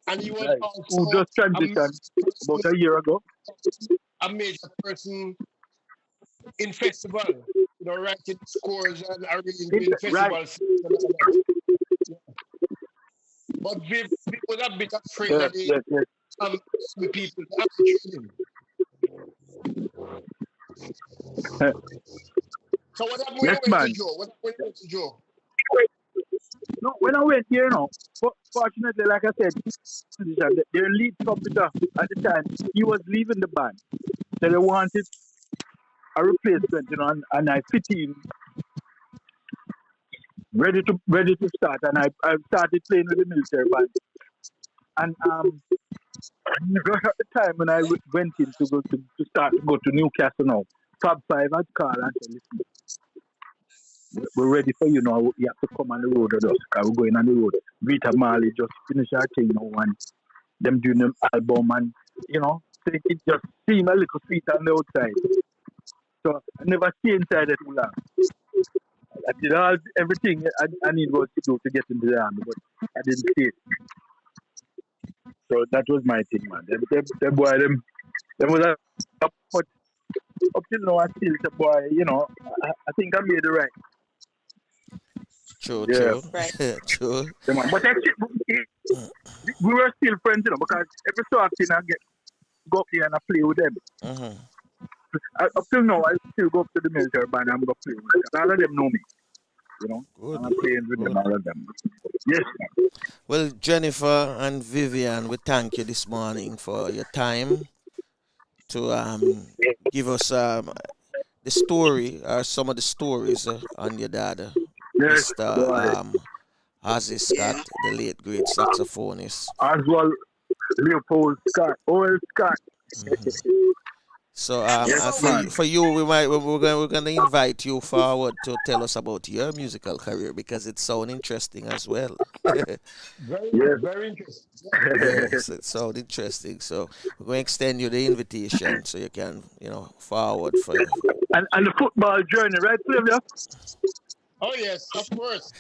And he was also who just transitioned about a year ago. A major person in festival, writing scores and arranging festivals. Yeah. But we was a bit afraid that the people actually. So what happened when you went to Joe? What happened to Joe? No, when I went here, fortunately, like I said, their lead trumpeter at the time, he was leaving the band. So they wanted a replacement, and I fit in, ready to start, and I started playing with the military band. And at the time when I went in to go to Newcastle now, Fab 5 had called and said, listen, we're ready for you now. You have to come on the road with us, because we're going on the road. Rita Marley just finished her thing now, and them doing them album, and so it just seemed a little sweet on the outside. So I never stay inside that too long. I did everything I need was to do to get into the army, but I didn't stay. So that was my thing, man. Them boy, them was up till now. I still the boy, I think I made it right. True. Right. True. But actually, we were still friends, because every so often I go up there and I play with them. Mm-hmm. Up till now, I still go up to the military band and I'm going to play with them. All of them know me. Good. And I'm playing with them, all of them. Yes. Well, Jennifer and Vivian, we thank you this morning for your time to give us the story, or some of the stories on your dad, Mr. Ossie Scott, the late great saxophonist. Oswald Leopold Scott, O.L. Scott. Mm-hmm. So for you, we're gonna invite you forward to tell us about your musical career, because it sounds interesting as well. Very interesting. Yes, it sounds interesting. So we're going to extend you the invitation so you can, forward for you. And the football journey, right, Sylvia? Oh yes, of course.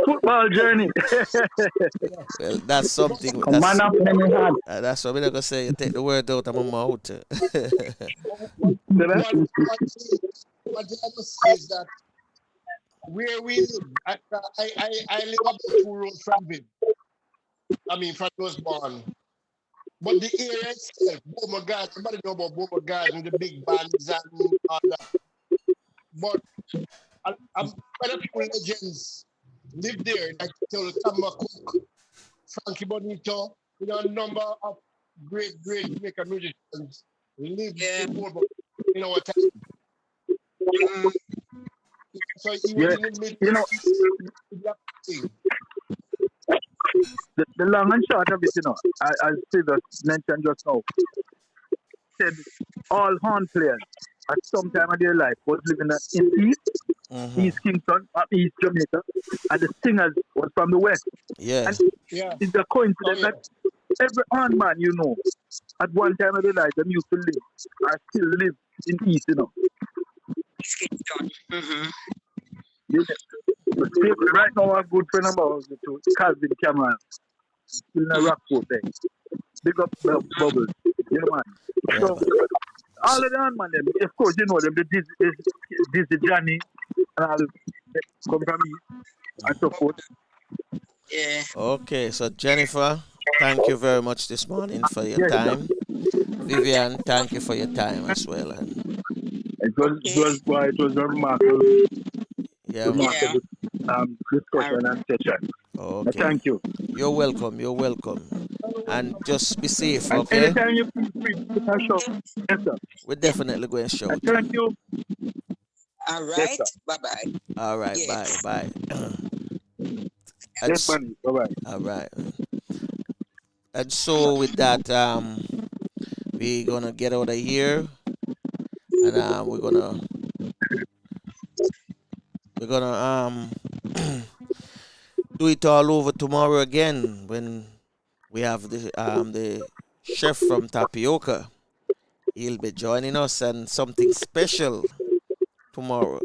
Football journey. Well, that's something. That's what we're not gonna say. You take the word out of my mouth. What I must say is that where we live, I live about 2 roads from Viv. From was born. But the area itself, Beauregard, somebody know about Beauregard and the big bands and all that. But quite a few legends live there, like Tama Cook, Frankie Bonito, a number of great Jamaican musicians live in our time. So he was in the middle of The long and short of it, as Steve mentioned just now, said all horn players at some time of their life was living in East Kingston, East Jamaica, and the singers was from the West. Yeah. And it's a coincidence that every horn man at one time of their life, them used to live or still live in East, Right now, a good friend of ours, Calvin Cameron, still in a Rockport there. Big up Bubbles, man. So, all of them, man, of course, them, the Johnny, and all come from me, and so forth. Yeah. Okay, so Jennifer, thank you very much this morning for your time. Vivian, thank you for your time as well. And it was a remarkable, discussion and session. Okay. Thank you. You're welcome. And just be safe, and okay? Anytime you feel free to show. Yes, sir. We're definitely going to show. Thank you. All right. Yes, bye-bye. All right, yes. bye. Yes, buddy. Bye-bye. All right. And so with that, we're going to get out of here. And we're gonna do it all over tomorrow again when we have the chef from Tapioca. He'll be joining us and something special tomorrow.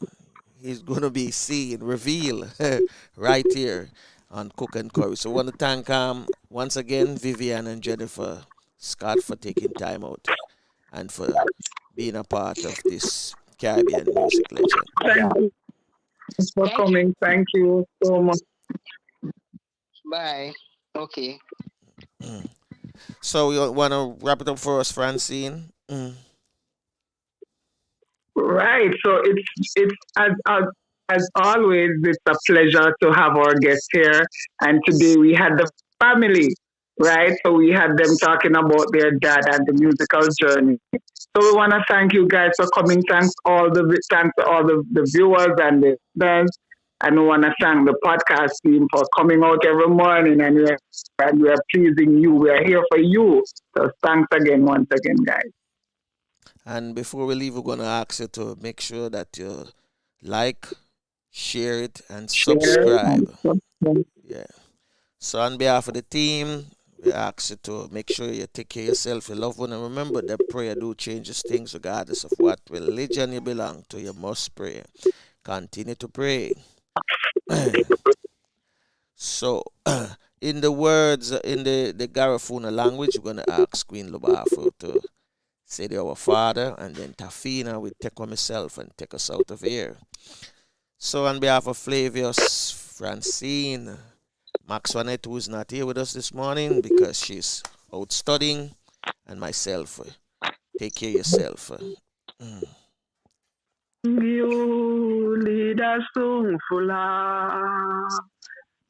He's gonna be reveal right here on Cook and Curry. So I want to thank once again Vivian and Jennifer Scott for taking time out and for being a part of this Caribbean music legend. Thank you for coming. Thank you so much. Bye. Okay. So you want to wrap it up for us, Francine? Right. So it's as always, it's a pleasure to have our guests here. And today we had the family, right? So we had them talking about their dad and the musical journey. So we want to thank you guys for coming. Thanks to all the viewers and the fans. And we want to thank the podcast team for coming out every morning and we are pleasing you. We are here for you. So thanks again, once again, guys. And before we leave, we're going to ask you to make sure that you like, share it, and subscribe. Yeah. So on behalf of the team, we ask you to make sure you take care of yourself, your loved one, and remember that prayer do changes things regardless of what religion you belong to. You must pray. Continue to pray. So, in the words, in the Garifuna language, we're going to ask Queen Lubafu to say to our Father, and then Tafina will take on myself and take us out of here. So, on behalf of Flavius, Francine, Maxwanette, who is not here with us this morning because she's out studying, and myself, take care of yourself. You lead us song full of,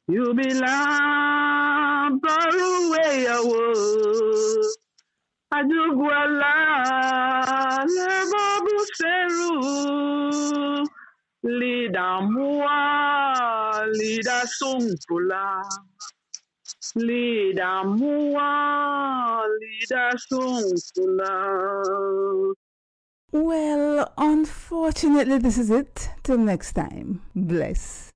you belong far away away. Ajuguala lebabu seru, leader mua, leader song full of, leader mua, leader song full of. Well, unfortunately, this is it. Till next time. Bless.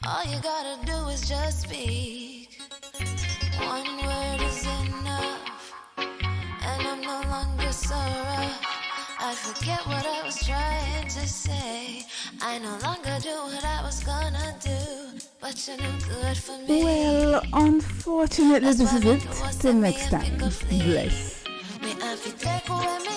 All you gotta do is just speak. One word is enough, and I'm no longer sorrow. I forget what I was trying to say. I no longer do what I was gonna do, but you're no good for me. Well, unfortunately, this is it. Till next time. Bless. Me have to take away me